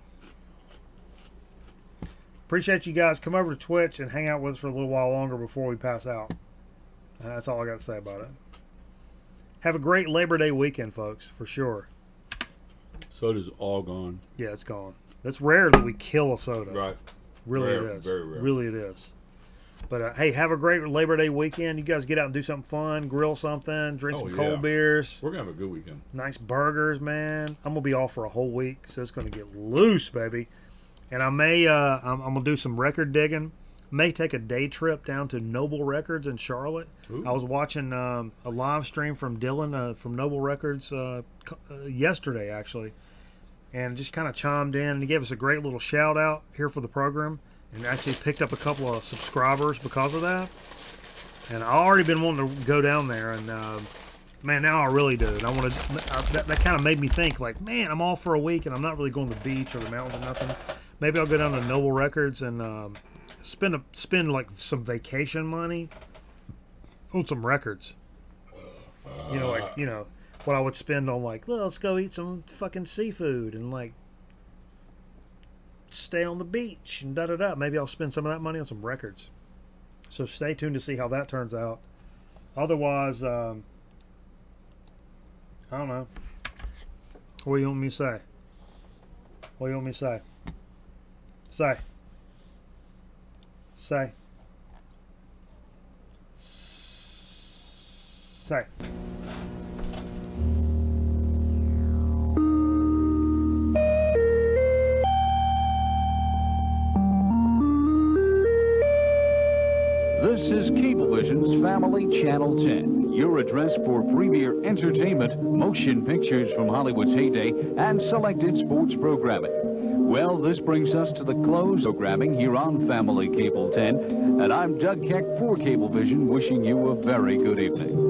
Appreciate you guys. Come over to Twitch and hang out with us for a little while longer before we pass out. That's all I got to say about it. Have a great Labor Day weekend, folks, for sure. Soda's all gone. Yeah, it's gone. It's rare that we kill a soda. Right. Really rare, it is. Very rare. Really it is. But hey, have a great Labor Day weekend. You guys get out and do something fun, grill something, drink some cold beers. We're going to have a good weekend. Nice burgers, man. I'm going to be off for a whole week, so it's going to get loose, baby. And I may, I'm going to do some record digging. May take a day trip down to Noble Records in Charlotte. Ooh. I was watching a live stream from Dylan from Noble Records yesterday, actually. And just kind of chimed in, and he gave us a great little shout out here for the program. And actually picked up a couple of subscribers because of that. And I already been wanting to go down there, and man, now I really do. And I want to. That kind of made me think, like, man, I'm off for a week, and I'm not really going to the beach or the mountains or nothing. Maybe I'll go down to Noble Records and spend like some vacation money on some records. You know, what I would spend on, like, well, let's go eat some fucking seafood and like stay on the beach and da-da-da. Maybe I'll spend some of that money on some records. So stay tuned to see how that turns out. Otherwise, I don't know. What do you want me to say? What do you want me to say? Say. This is Cablevision's Family Channel 10, your address for premier entertainment, motion pictures from Hollywood's heyday, and selected sports programming. Well, this brings us to the close of programming here on Family Cable 10, and I'm Doug Keck for Cablevision, wishing you a very good evening.